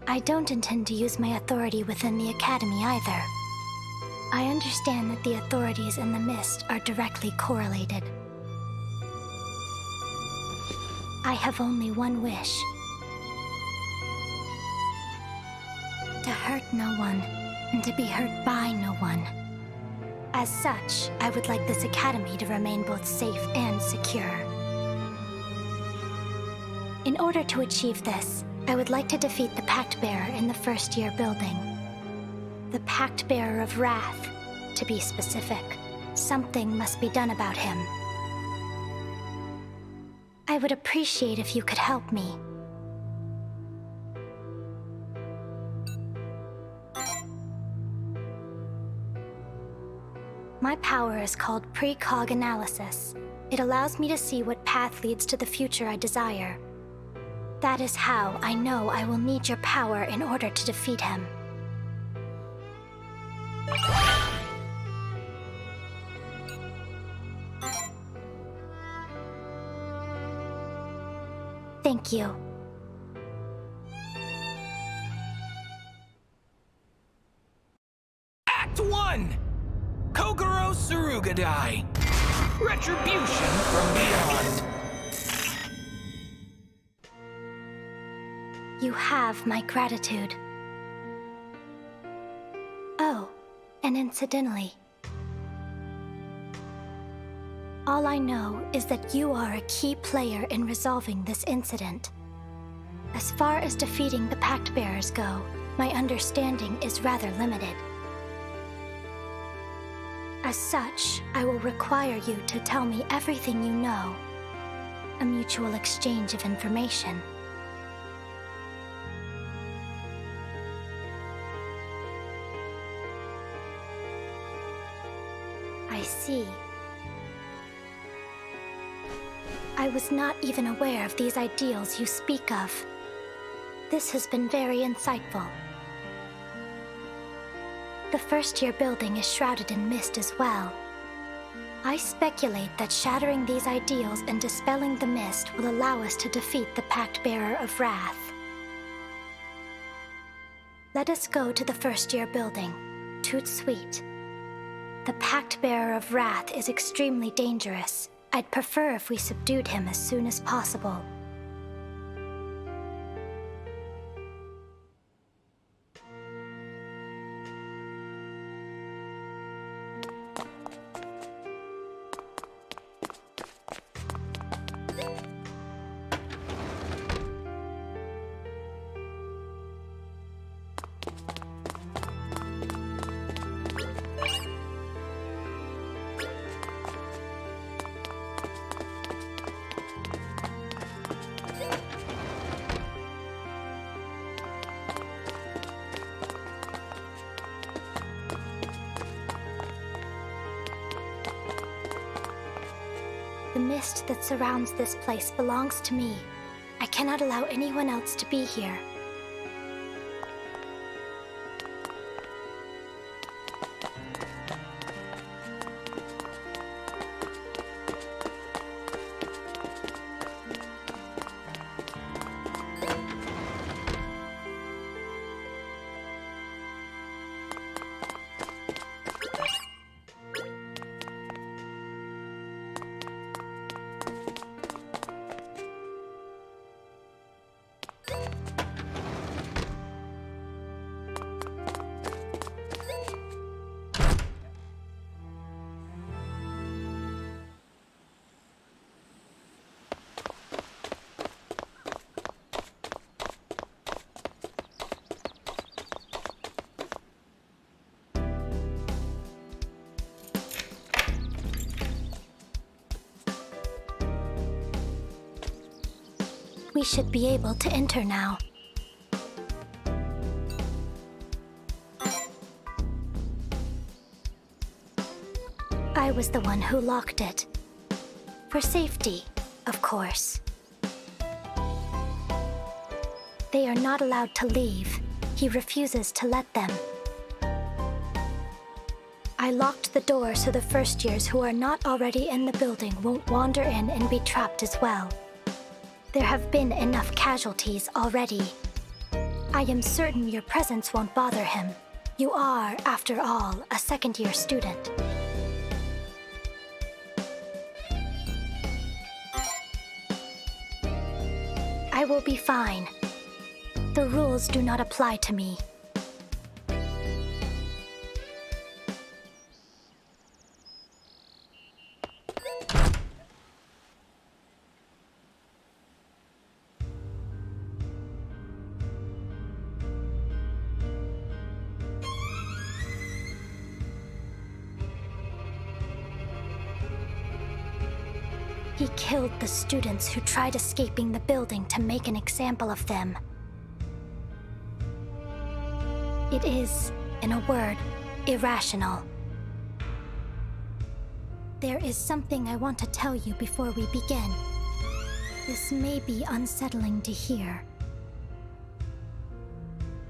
I don't intend to use my authority within the Academy either. I understand that the authorities in the Mist are directly correlated. I have only one wish. To hurt no one, and to be hurt by no one. As such, I would like this Academy to remain both safe and secure. In order to achieve this, I would like to defeat the Pact Bearer in the first-year building. The Pact Bearer of Wrath, to be specific. Something must be done about him. I would appreciate if you could help me. My power is called Precog Analysis. It allows me to see what path leads to the future I desire. That is how I know I will need your power in order to defeat him. Thank you. Act 1! Kokoro Surugadai. Retribution from beyond. You have my gratitude. Oh, and incidentally, all I know is that you are a key player in resolving this incident. As far as defeating the Pact Bearers go, my understanding is rather limited. As such, I will require you to tell me everything you know. A mutual exchange of information. I see. I was not even aware of these ideals you speak of. This has been very insightful. The first-year building is shrouded in mist as well. I speculate that shattering these ideals and dispelling the mist will allow us to defeat the Pact Bearer of Wrath. Let us go to the first-year building. Toot sweet. The Pact Bearer of Wrath is extremely dangerous. I'd prefer if we subdued him as soon as possible. The mist that surrounds this place belongs to me. I cannot allow anyone else to be here. We should be able to enter now. I was the one who locked it. For safety, of course. They are not allowed to leave. He refuses to let them. I locked the door so the first years who are not already in the building won't wander in and be trapped as well. There have been enough casualties already. I am certain your presence won't bother him. You are, after all, a second-year student. I will be fine. The rules do not apply to me. He killed the students who tried escaping the building to make an example of them. It is, in a word, irrational. There is something I want to tell you before we begin. This may be unsettling to hear,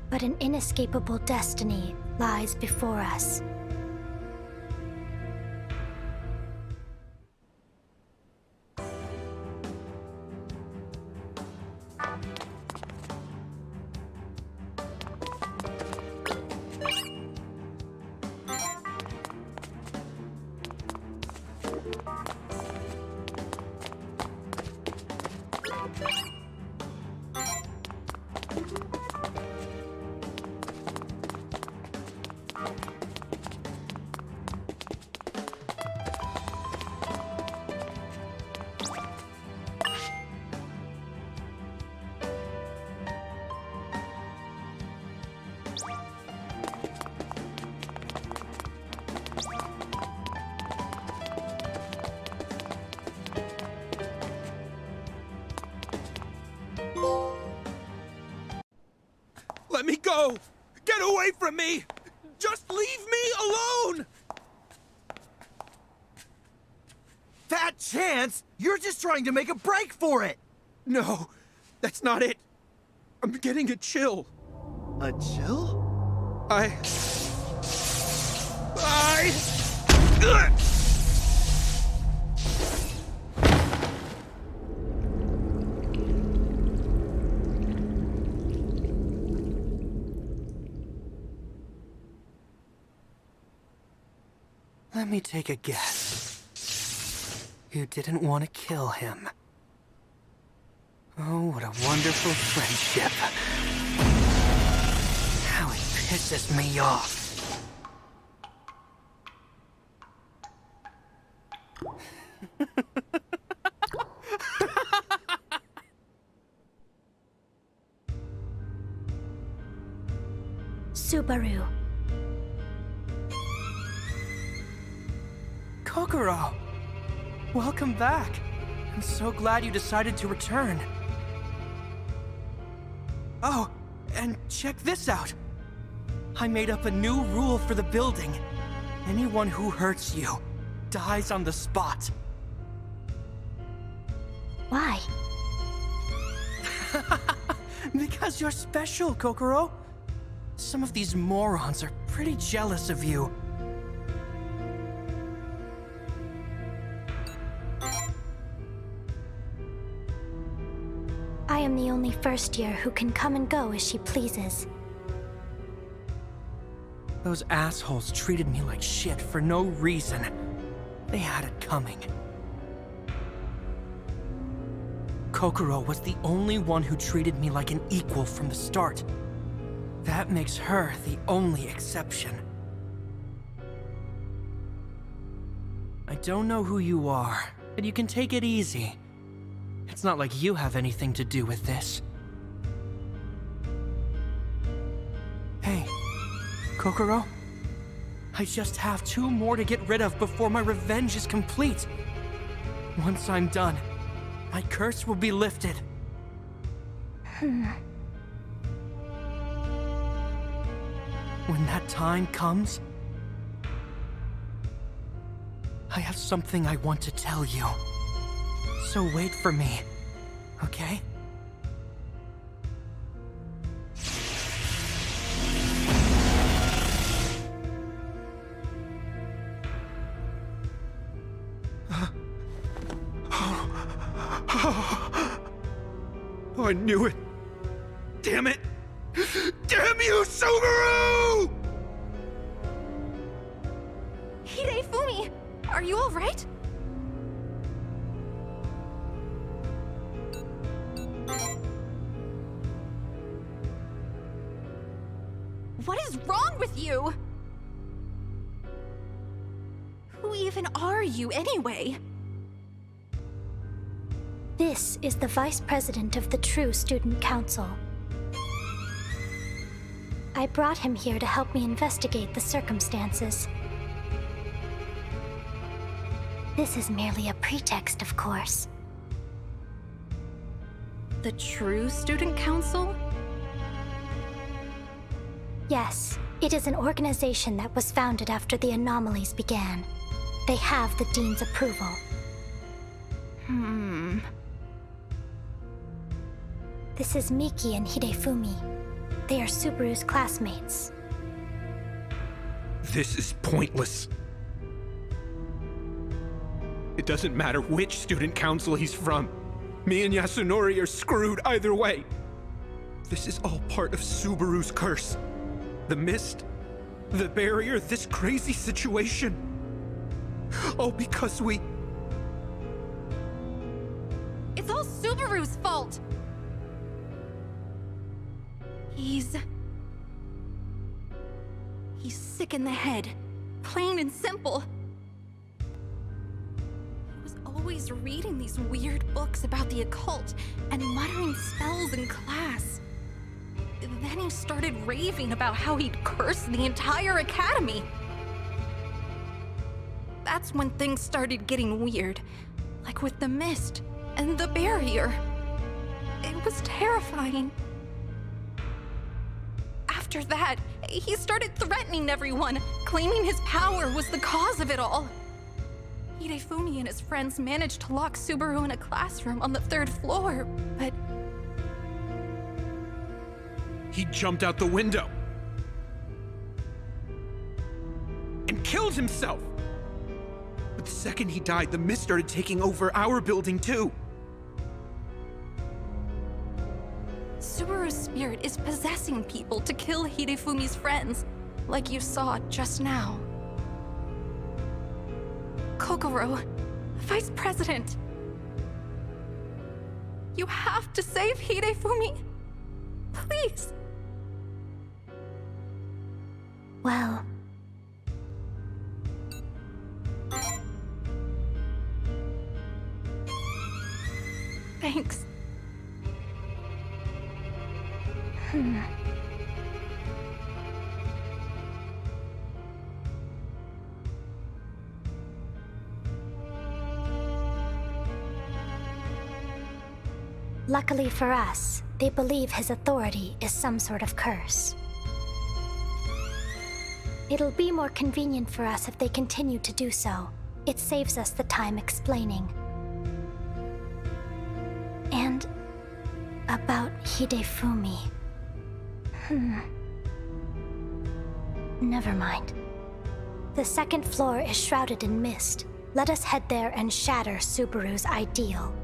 but an inescapable destiny lies before us. Get away from me! Just leave me alone! Fat chance! You're just trying to make a break for it! No, that's not it. I'm getting a chill. A chill? Ugh! Let me take a guess. You didn't want to kill him. Oh, what a wonderful friendship. How it pisses me off. Subaru. Kokoro! Welcome back. I'm so glad you decided to return. Oh, and check this out. I made up a new rule for the building. Anyone who hurts you dies on the spot. Why? Because you're special, Kokoro. Some of these morons are pretty jealous of you. I am the only first year who can come and go as she pleases. Those assholes treated me like shit for no reason. They had it coming. Kokoro was the only one who treated me like an equal from the start. That makes her the only exception. I don't know who you are, but you can take it easy. It's not like you have anything to do with this. Hey, Kokoro? I just have 2 more to get rid of before my revenge is complete. Once I'm done, my curse will be lifted. When that time comes, I have something I want to tell you. So wait for me, okay? Oh, I knew it. Damn it! Damn you, Subaru! Hidefumi, are you all right? What is wrong with you? Who even are you anyway? This is the Vice President of the True Student Council. I brought him here to help me investigate the circumstances. This is merely a pretext, of course. The True Student Council? Yes, it is an organization that was founded after the anomalies began. They have the Dean's approval. This is Miki and Hidefumi. They are Subaru's classmates. This is pointless. It doesn't matter which student council he's from. Me and Yasunori are screwed either way. This is all part of Subaru's curse. The mist, the barrier, this crazy situation. All because we... It's all Subaru's fault! He's sick in the head. Plain and simple. He was always reading these weird books about the occult and muttering spells in class. Then he started raving about how he'd cursed the entire academy. That's when things started getting weird. Like with the mist and the barrier. It was terrifying. After that, he started threatening everyone, claiming his power was the cause of it all. Hidefumi and his friends managed to lock Subaru in a classroom on the 3rd floor, but... He jumped out the window. And killed himself! But the second he died, the mist started taking over our building too. Subaru's spirit is possessing people to kill Hidefumi's friends, like you saw just now. Kokoro, Vice President, you have to save Hidefumi. Please. Well... Thanks. Luckily for us, they believe his authority is some sort of curse. It'll be more convenient for us if they continue to do so. It saves us the time explaining. And about Hidefumi. Never mind. The 2nd floor is shrouded in mist. Let us head there and shatter Subaru's ideal.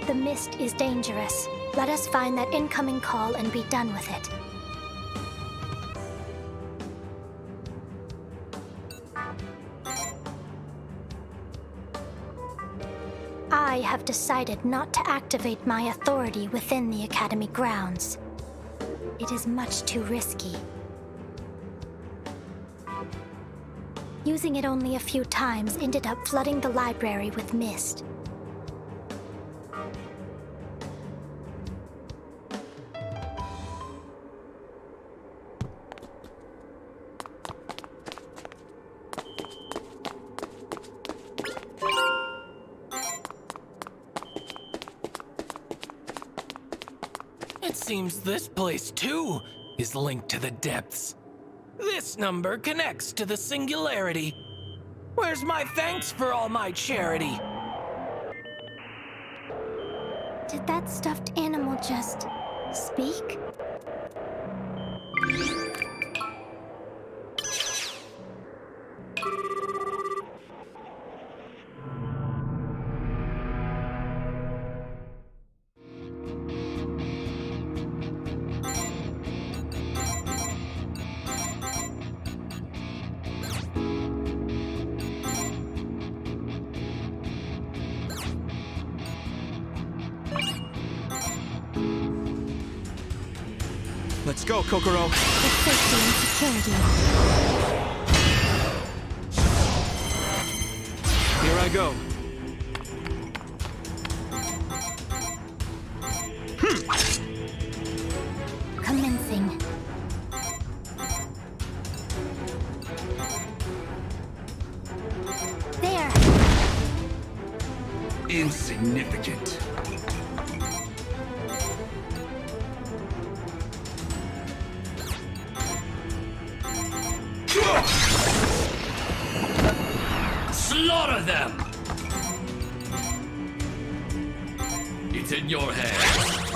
The mist is dangerous. Let us find that incoming call and be done with it. I have decided not to activate my authority within the Academy grounds. It is much too risky. Using it only a few times ended up flooding the library with mist. It seems this place, too, is linked to the depths. This number connects to the singularity. Where's my thanks for all my charity? Did that stuffed animal just speak? Let's go, Kokoro. With safety and security. Here I go. Commencing. There. Insignificant. Slaughter them! It's in your hands.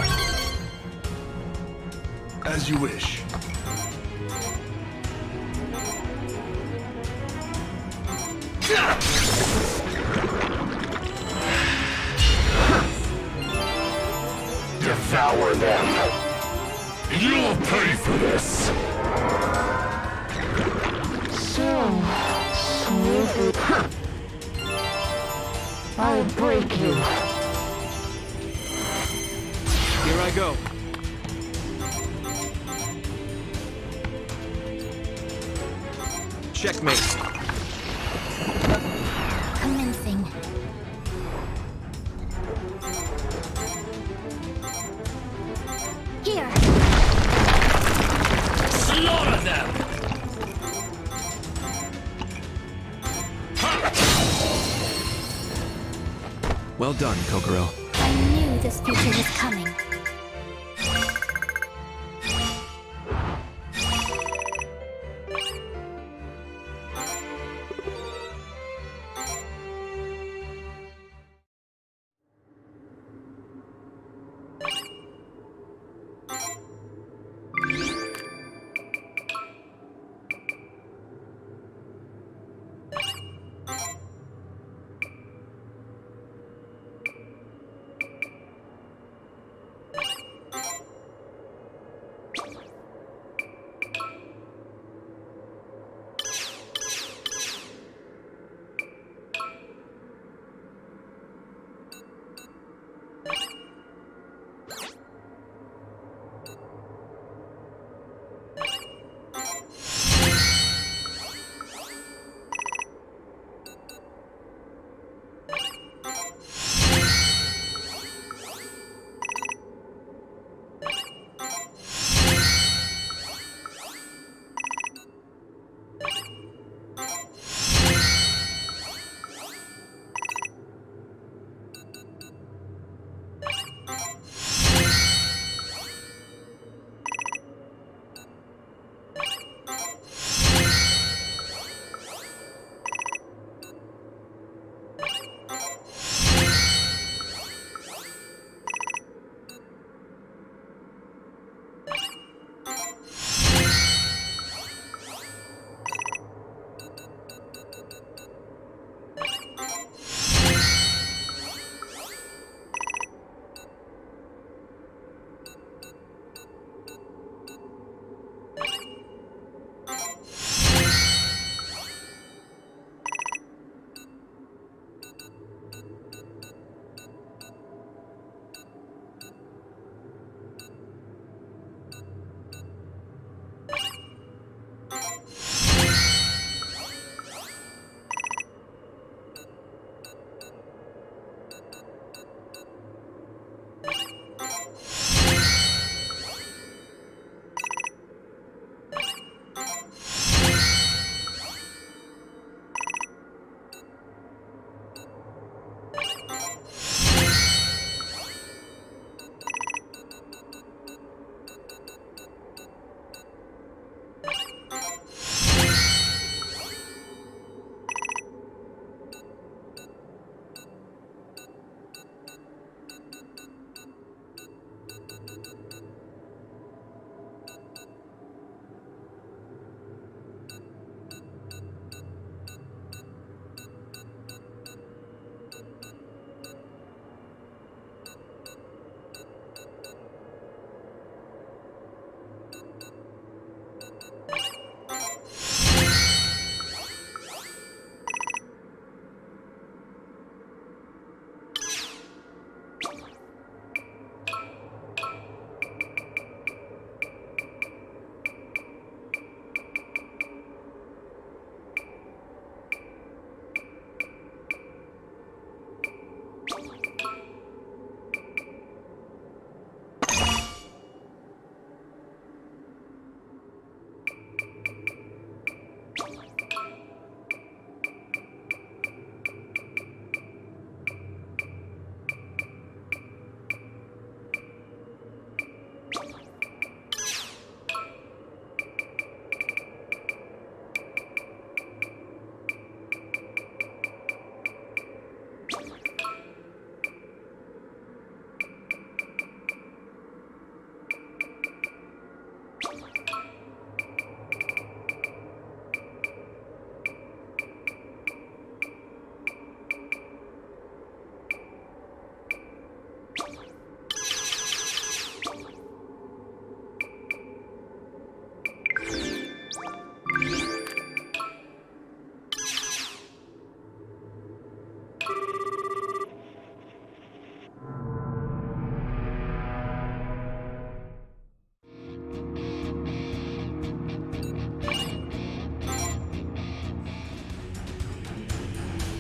As you wish. Devour them. You'll pay for this. So sneaky. I'll break you. Here I go. Checkmate. Commencing. Here. Slaughter them! Well done, Kokoro. I knew this future was coming.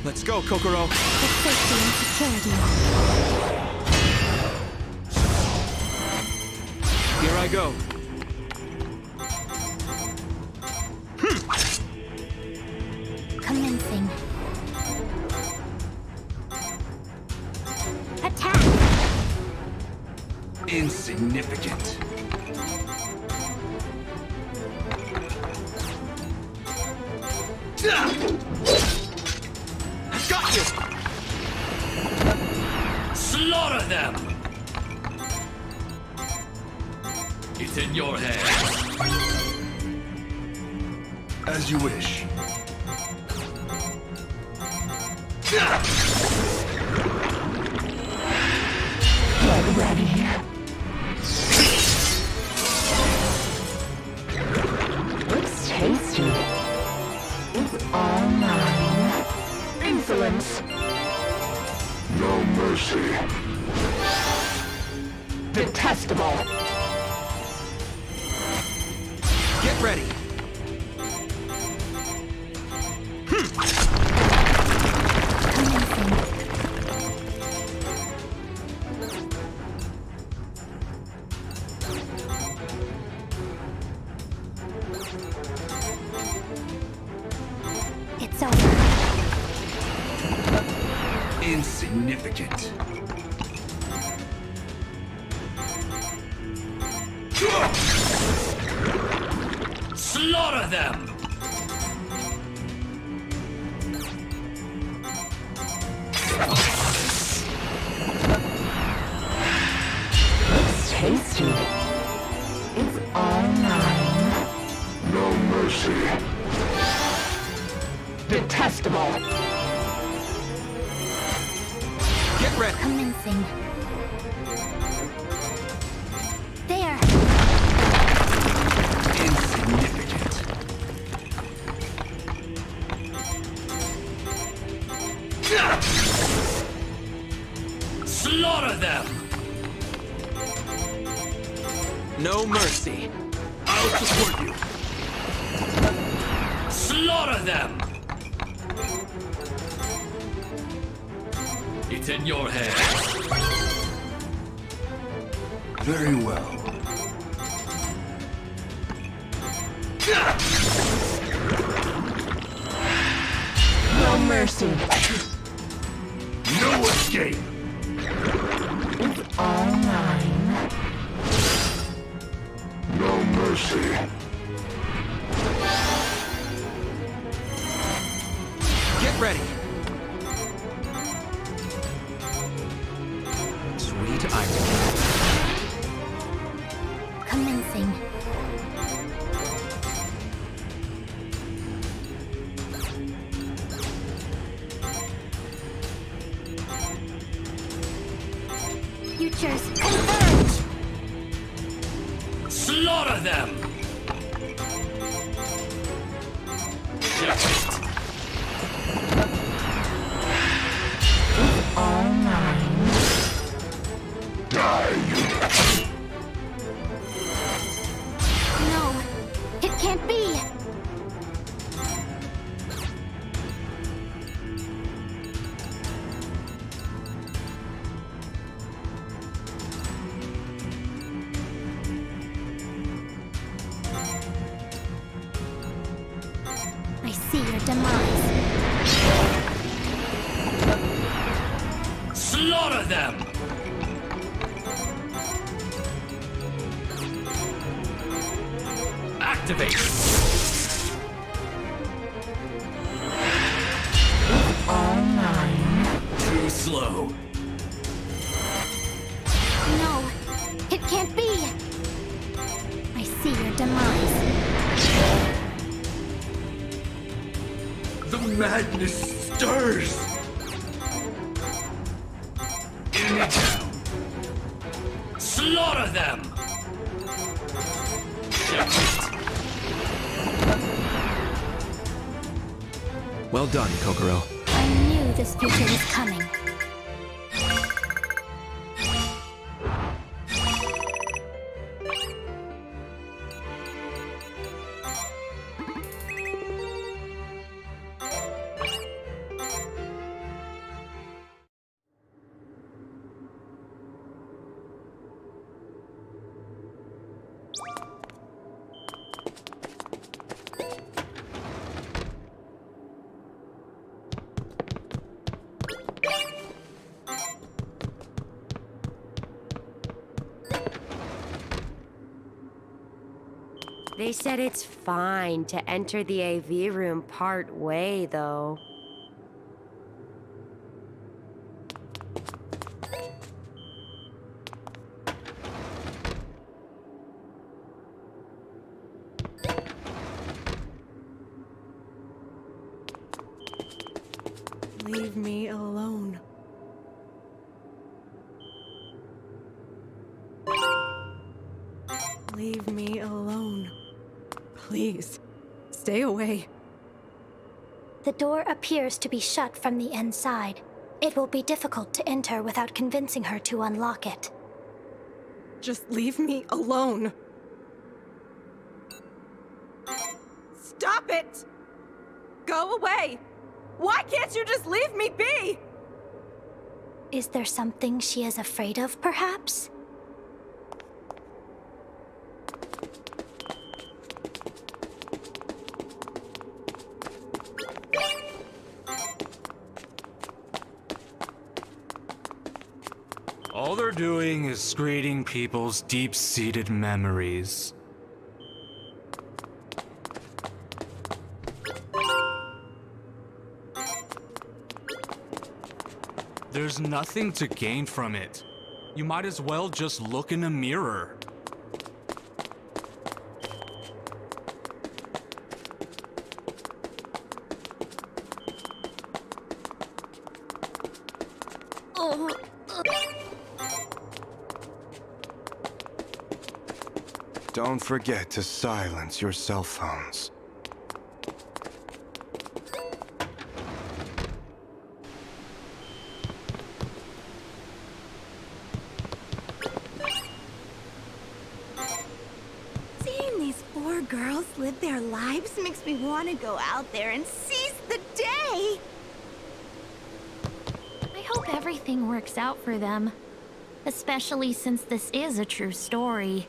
Let's go, Kokoro. For safety and security. Here I go. Commencing. Attack! Insignificant. Got you! Slaughter them! It's in your hands. As you wish. Get ready. It's tasty. It's all mine. Insolence. No mercy. Detestable. Get ready. It's over. Insignificant. Slaughter them! It's tasty. It's all mine. No mercy. Detestable. Get ready. Commencing. There. Insignificant. Slaughter them! No mercy. I'll support you. Slaughter them! It's in your hands. Very well. No mercy. No escape. It's all mine. No mercy. Get ready. Sweet irony. Commencing. Futures converge! Slaughter them! All mine. Die, you. No, it can't be! I see your demise. Slaughter them! Activate! All mine. Too slow. No, it can't be! I see your demise. The madness stirs. Enemy down. Slaughter them! Well done, Kokoro. I knew this future was coming. They said it's fine to enter the AV room part way, though. Leave me alone. Leave me alone. Please, stay away. The door appears to be shut from the inside. It will be difficult to enter without convincing her to unlock it. Just leave me alone. Stop it! Go away! Why can't you just leave me be? Is there something she is afraid of, perhaps? All they're doing is screening people's deep-seated memories. There's nothing to gain from it. You might as well just look in a mirror. Don't forget to silence your cell phones. Seeing these four girls live their lives makes me want to go out there and seize the day! I hope everything works out for them. Especially since this is a true story.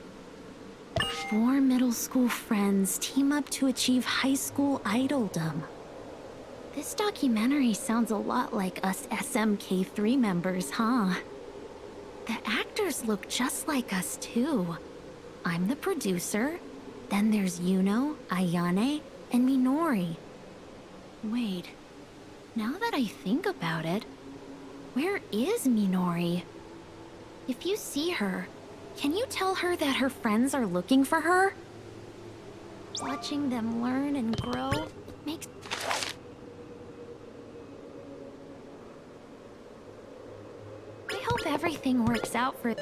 4 middle school friends team up to achieve high school idoldom. This documentary sounds a lot like us SMK3 members, huh? The actors look just like us, too. I'm the producer. Then there's Yuno, Ayane, and Minori. Wait, now that I think about it, where is Minori? If you see her, can you tell her that her friends are looking for her? Watching them learn and grow makes... I hope everything works out for...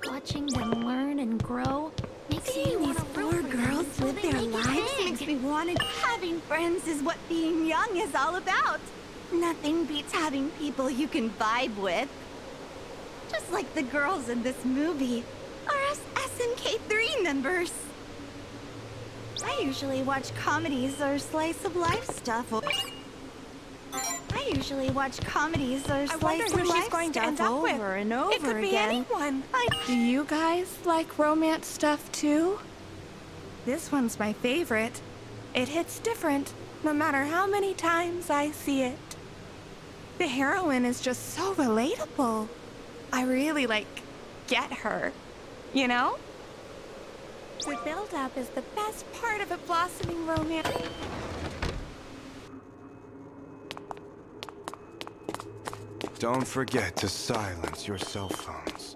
Watching them learn and grow makes me want to Four girls live their lives makes me want to... Having friends is what being young is all about. Nothing beats having people you can vibe with. Just like the girls in this movie, or us SMK3 members. I usually watch comedies or slice of life stuff. I usually watch comedies or slice of life stuff over and over again. It could be anyone. Do you guys like romance stuff too? This one's my favorite. It hits different, no matter how many times I see it. The heroine is just so relatable. I really, get her, you know? The build-up is the best part of a blossoming romance. Don't forget to silence your cell phones.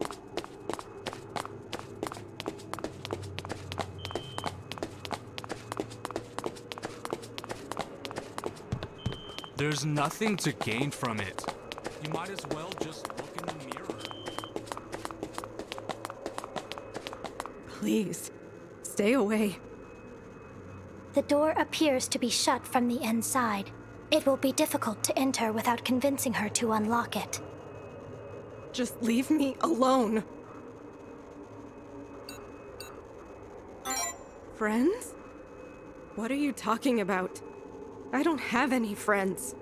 There's nothing to gain from it. You might as well just look in the mirror. Please, stay away. The door appears to be shut from the inside. It will be difficult to enter without convincing her to unlock it. Just leave me alone. Friends? What are you talking about? I don't have any friends.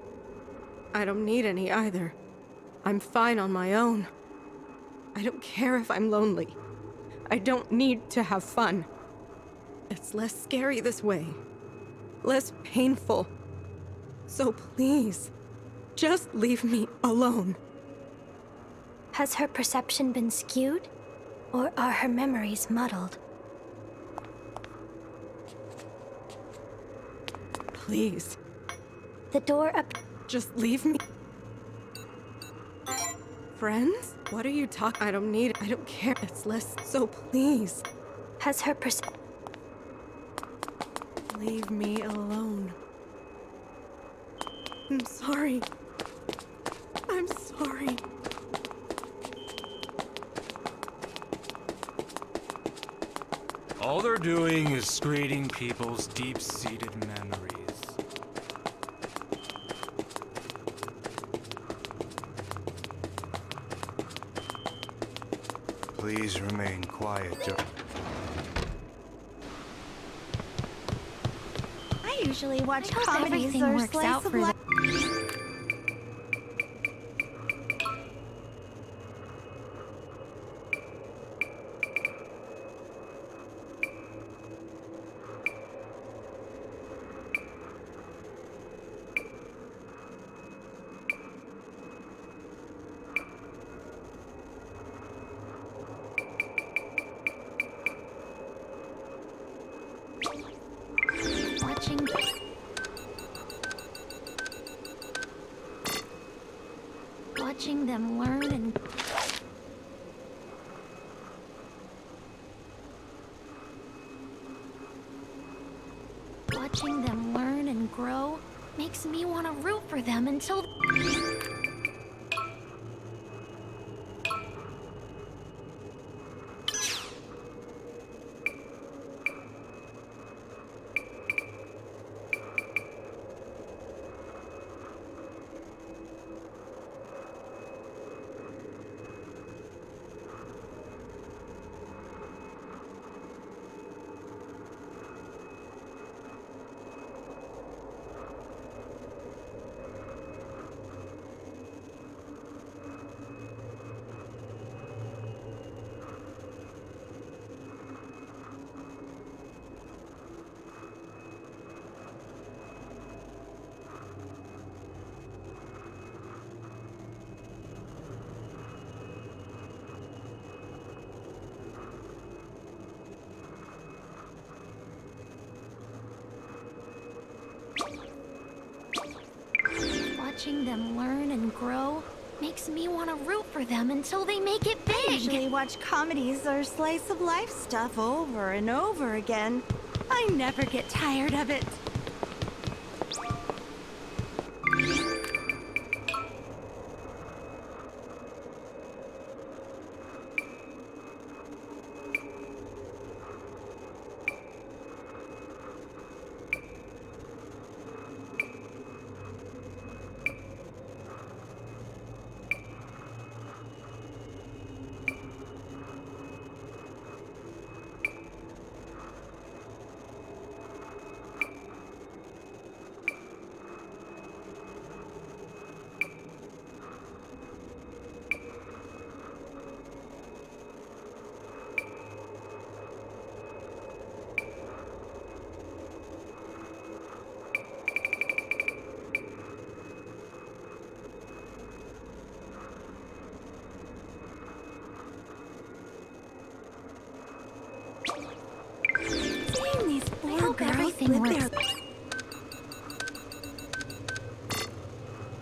I don't need any either. I'm fine on my own. I don't care if I'm lonely. I don't need to have fun. It's less scary this way. Less painful. So please, just leave me alone. Has her perception been skewed? Or are her memories muddled? please. The door up. Just leave me. Friends? What are you talking? I don't need it. I don't care. It's less. So please. Has her Leave me alone. I'm sorry. I'm sorry. All they're doing is screening people's deep-seated memories. Please remain quiet. I usually watch I hope comedies everything or works slice out of for life. Watching them learn and grow makes me want to root for them until watching them learn and grow makes me want to root for them until they make it big. I usually watch comedies or slice of life stuff over and over again. I never get tired of it.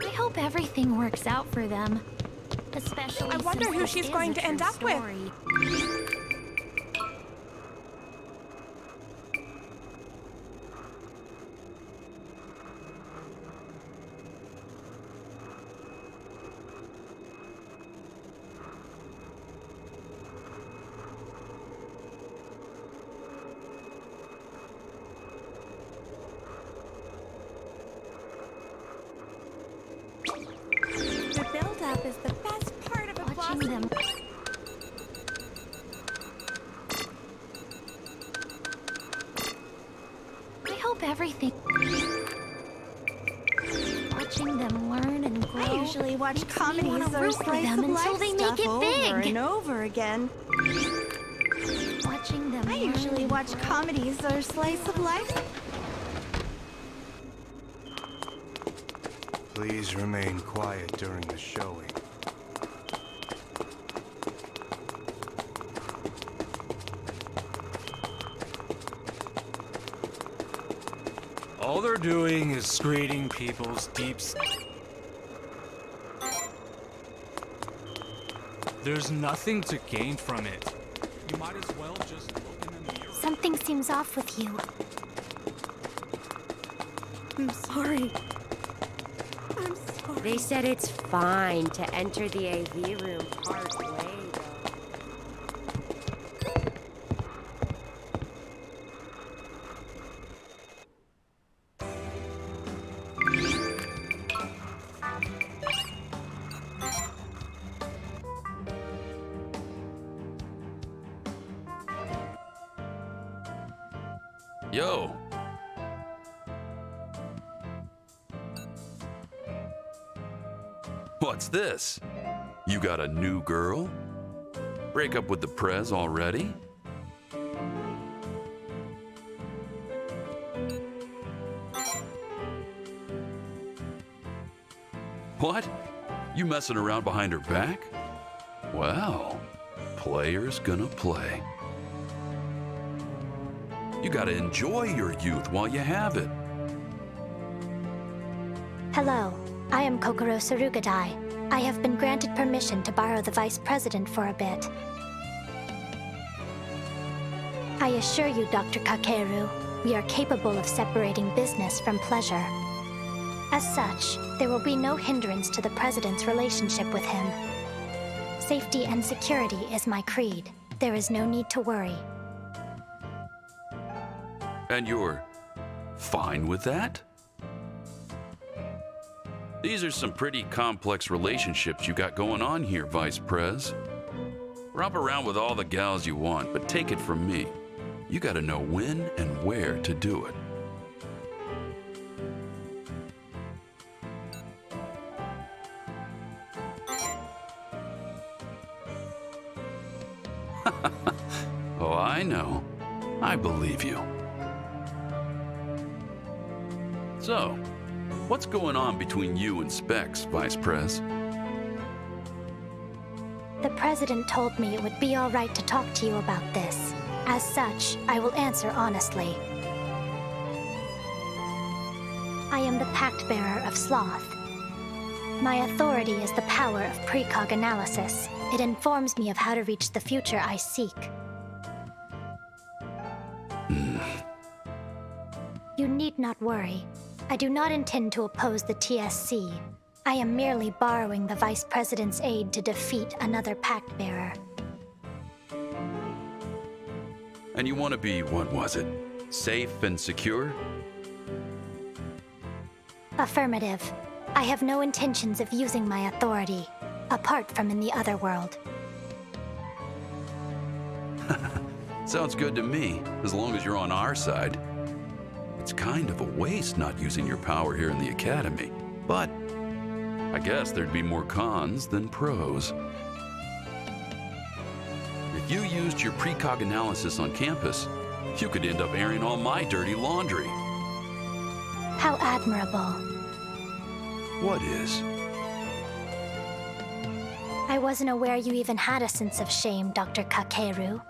I hope everything works out for them. Especially I wonder since who this she's is going a to true end up with. story. The build-up is the best part of a Watching blossom. them. I hope everything. Watching them learn and grow. I usually watch makes me comedies wanna or root for slice them of until life they stuff make it over big. and over again. Watching them. I usually watch comedies or slice of life. Please remain quiet during the showing. All they're doing is screening people's deeps. There's nothing to gain from it. You might as well just look in the mirror. Something seems off with you. I'm sorry. They said it's fine to enter the AV room part way, Yo. What's this? You got a new girl? Break up with the Prez already? What? You messing around behind her back? Well, player's gonna play. You gotta enjoy your youth while you have it. Hello, I am Kokoro Sarugadai. I have been granted permission to borrow the Vice President for a bit. I assure you, Dr. Kakeru, we are capable of separating business from pleasure. As such, there will be no hindrance to the President's relationship with him. Safety and security is my creed. There is no need to worry. And you're fine with that? These are some pretty complex relationships you got going on here, Vice Prez. Romp around with all the gals you want, but take it from me. You gotta know when and where to do it. Oh, I know. I believe you. So, what's going on between you and Specs, Vice Prez? The President told me it would be all right to talk to you about this. As such, I will answer honestly. I am the Pact Bearer of Sloth. My authority is the power of precog analysis. It informs me of how to reach the future I seek. You need not worry. I do not intend to oppose the TSC. I am merely borrowing the Vice President's aid to defeat another Pact Bearer. And you want to be, what was it? Safe and secure? Affirmative. I have no intentions of using my authority, apart from in the Otherworld. Sounds good to me, as long as you're on our side. It's kind of a waste not using your power here in the Academy, but I guess there'd be more cons than pros. If you used your precog analysis on campus, you could end up airing all my dirty laundry. How admirable. What is? I wasn't aware you even had a sense of shame, Dr. Kakeru.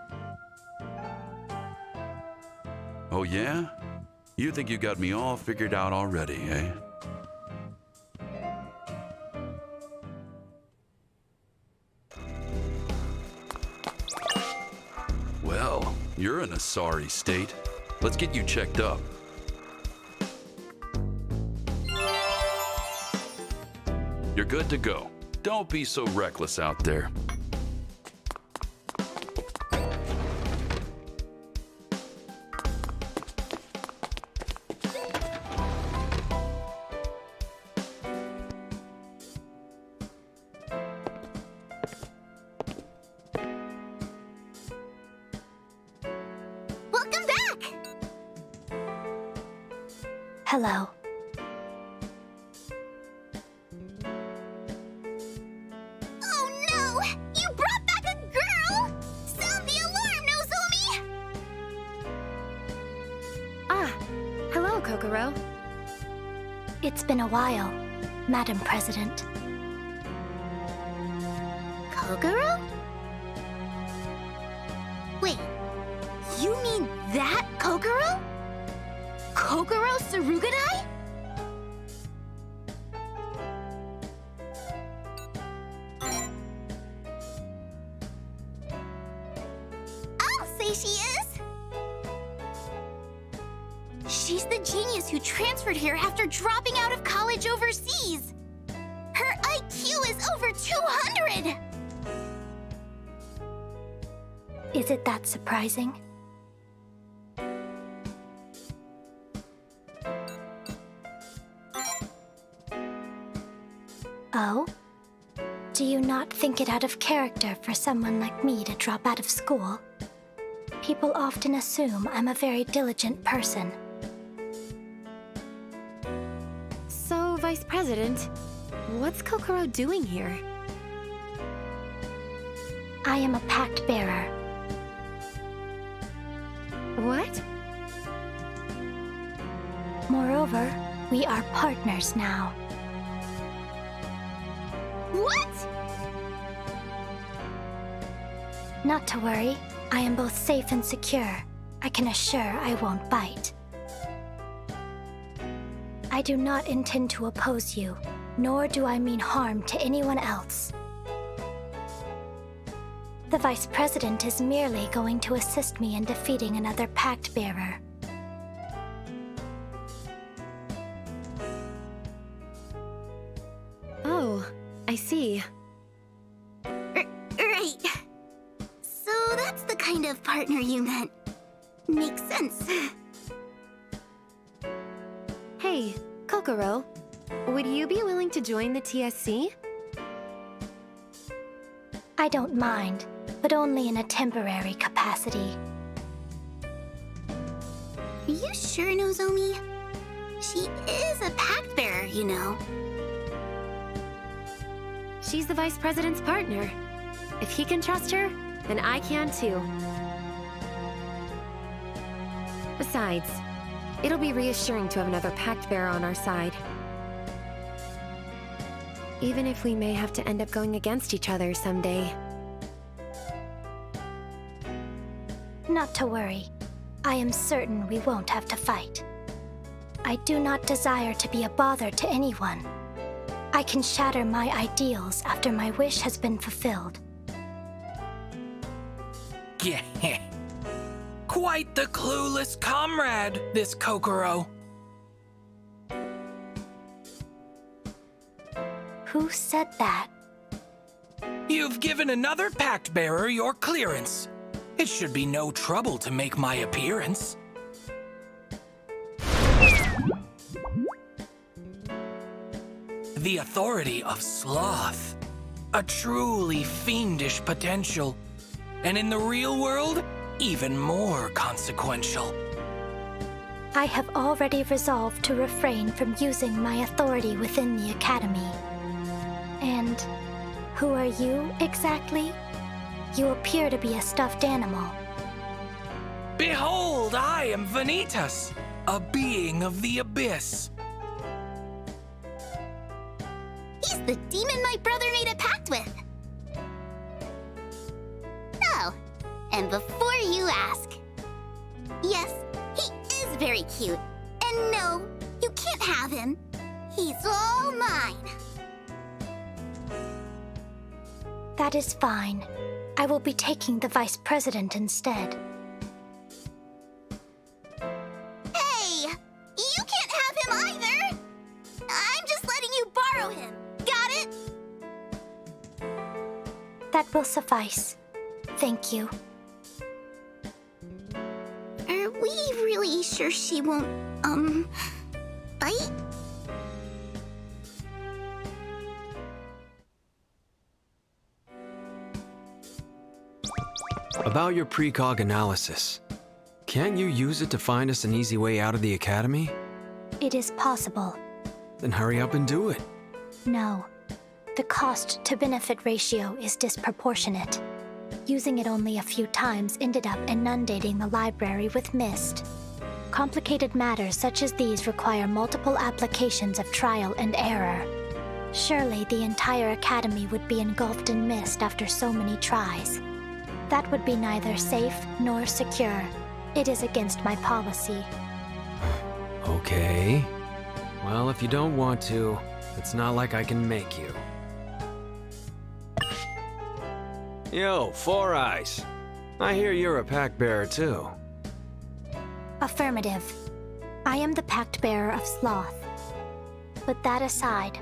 Oh yeah? You think you got me all figured out already, eh? Well, you're in a sorry state. Let's get you checked up. You're good to go. Don't be so reckless out there. Welcome back! Hello. Oh no! You brought back a girl! Sound the alarm, Nozomi! Ah, hello, Kokoro. It's been a while, Madam President. Kokoro? Wait, you mean that Kokoro? Kokoro Surugadai? I'll say she is! She's the genius who transferred here after dropping out of college overseas. Her IQ is over 200! Is it that surprising? Oh? Do you not think it out of character for someone like me to drop out of school? People often assume I'm a very diligent person. So, Vice President, what's Kokoro doing here? I am a pact bearer. What? Moreover, we are partners now. What? Not to worry. I am both safe and secure. I can assure I won't bite. I do not intend to oppose you, nor do I mean harm to anyone else. The Vice President is merely going to assist me in defeating another pact bearer. Oh, I see. Right. So that's the kind of partner you meant. Makes sense. Hey, Kokoro, would you be willing to join the TSC? I don't mind, but only in a temporary capacity. Are you sure, Nozomi? She is a pact bearer, you know. She's the Vice President's partner. If he can trust her, then I can too. Besides, it'll be reassuring to have another pact bearer on our side. Even if we may have to end up going against each other someday. Not to worry. I am certain we won't have to fight. I do not desire to be a bother to anyone. I can shatter my ideals after my wish has been fulfilled. Yeah. Quite the clueless comrade, this Kokoro. Who said that? You've given another pact bearer your clearance. It should be no trouble to make my appearance. The authority of sloth. A truly fiendish potential. And in the real world, even more consequential. I have already resolved to refrain from using my authority within the Academy. And who are you, exactly? You appear to be a stuffed animal. Behold, I am Vanitas, a being of the abyss. He's the demon my brother made a pact with. Oh, and before you ask, yes, he is very cute. And no, you can't have him. He's all mine. That is fine. I will be taking the Vice President instead. Hey! You can't have him either! I'm just letting you borrow him. Got it? That will suffice. Thank you. Are we really sure she won't, bite? About your precog analysis. Can't you use it to find us an easy way out of the Academy? It is possible. Then hurry up and do it. No. The cost-to-benefit ratio is disproportionate. Using it only a few times ended up inundating the library with mist. Complicated matters such as these require multiple applications of trial and error. Surely the entire Academy would be engulfed in mist after so many tries. That would be neither safe nor secure. It is against my policy. Okay. Well, if you don't want to, it's not like I can make you. Yo, Four Eyes. I hear you're a pact bearer too. Affirmative. I am the pact bearer of Sloth. But that aside,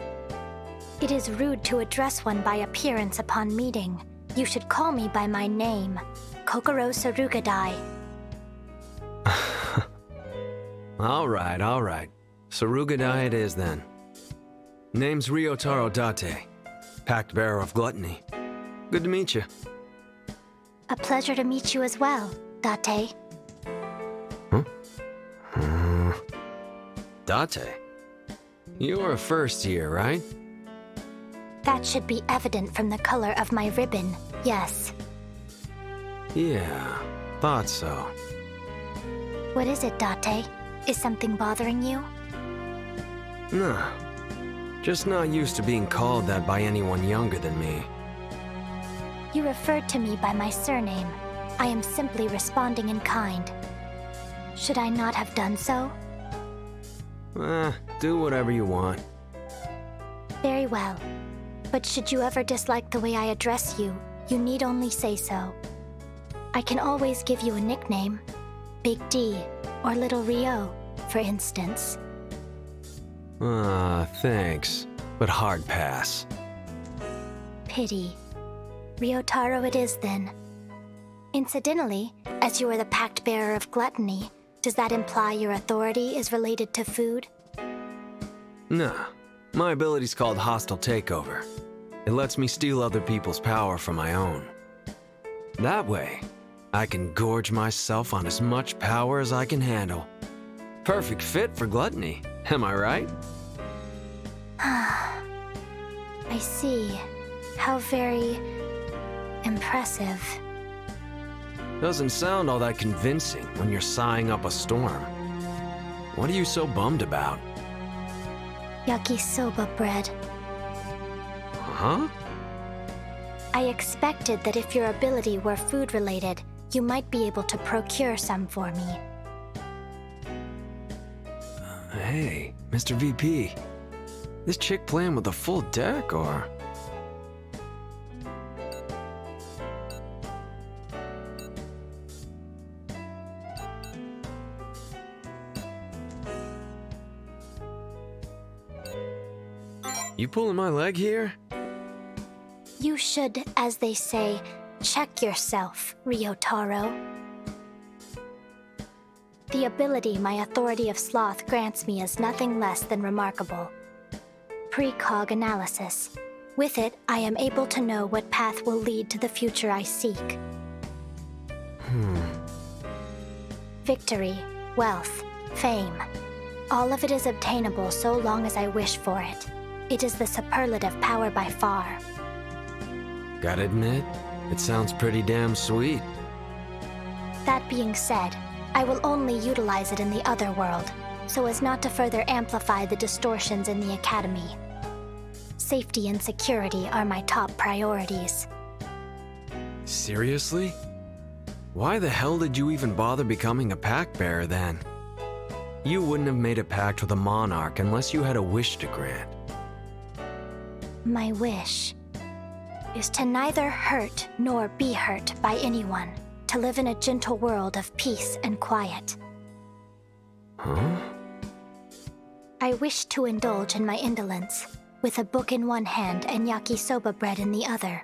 it is rude to address one by appearance upon meeting. You should call me by my name, Kokoro Sarugadai. All right. Sarugadai it is then. Name's Ryotaro Date, pact bearer of Gluttony. Good to meet you. A pleasure to meet you as well, Date. Date? You're a first year, right? That should be evident from the color of my ribbon, yes. Yeah, thought so. What is it, Date? Is something bothering you? Nah. Just not used to being called that by anyone younger than me. You referred to me by my surname. I am simply responding in kind. Should I not have done so? Do whatever you want. Very well. But should you ever dislike the way I address you, you need only say so. I can always give you a nickname. Big D, or Little Rio, for instance. Thanks. But hard pass. Pity. Ryotaro it is then. Incidentally, as you are the pact bearer of Gluttony, does that imply your authority is related to food? Nah. My ability's called Hostile Takeover. It lets me steal other people's power for my own. That way, I can gorge myself on as much power as I can handle. Perfect fit for Gluttony, am I right? I see. How very impressive. Doesn't sound all that convincing when you're sighing up a storm. What are you so bummed about? Yakisoba bread. Huh? I expected that if your ability were food-related, you might be able to procure some for me. Hey, Mr. VP. This chick playing with a full deck, or...? You pulling my leg here? You should, as they say, check yourself, Ryotaro. The ability my Authority of Sloth grants me is nothing less than remarkable. Precog analysis. With it, I am able to know what path will lead to the future I seek. Victory, wealth, fame. All of it is obtainable so long as I wish for it. It is the superlative power by far. Gotta admit, it sounds pretty damn sweet. That being said, I will only utilize it in the Otherworld, so as not to further amplify the distortions in the Academy. Safety and security are my top priorities. Seriously? Why the hell did you even bother becoming a pact bearer then? You wouldn't have made a pact with a Monarch unless you had a wish to grant. My wish is to neither hurt nor be hurt by anyone, to live in a gentle world of peace and quiet. Huh? I wish to indulge in my indolence, with a book in one hand and yakisoba bread in the other.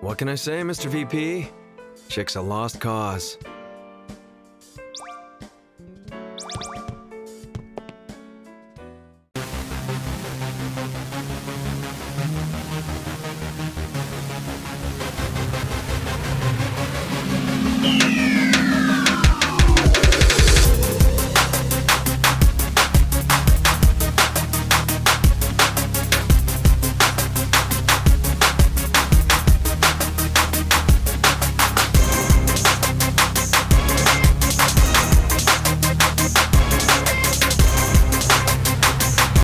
What can I say, Mr. VP? Chick's a lost cause.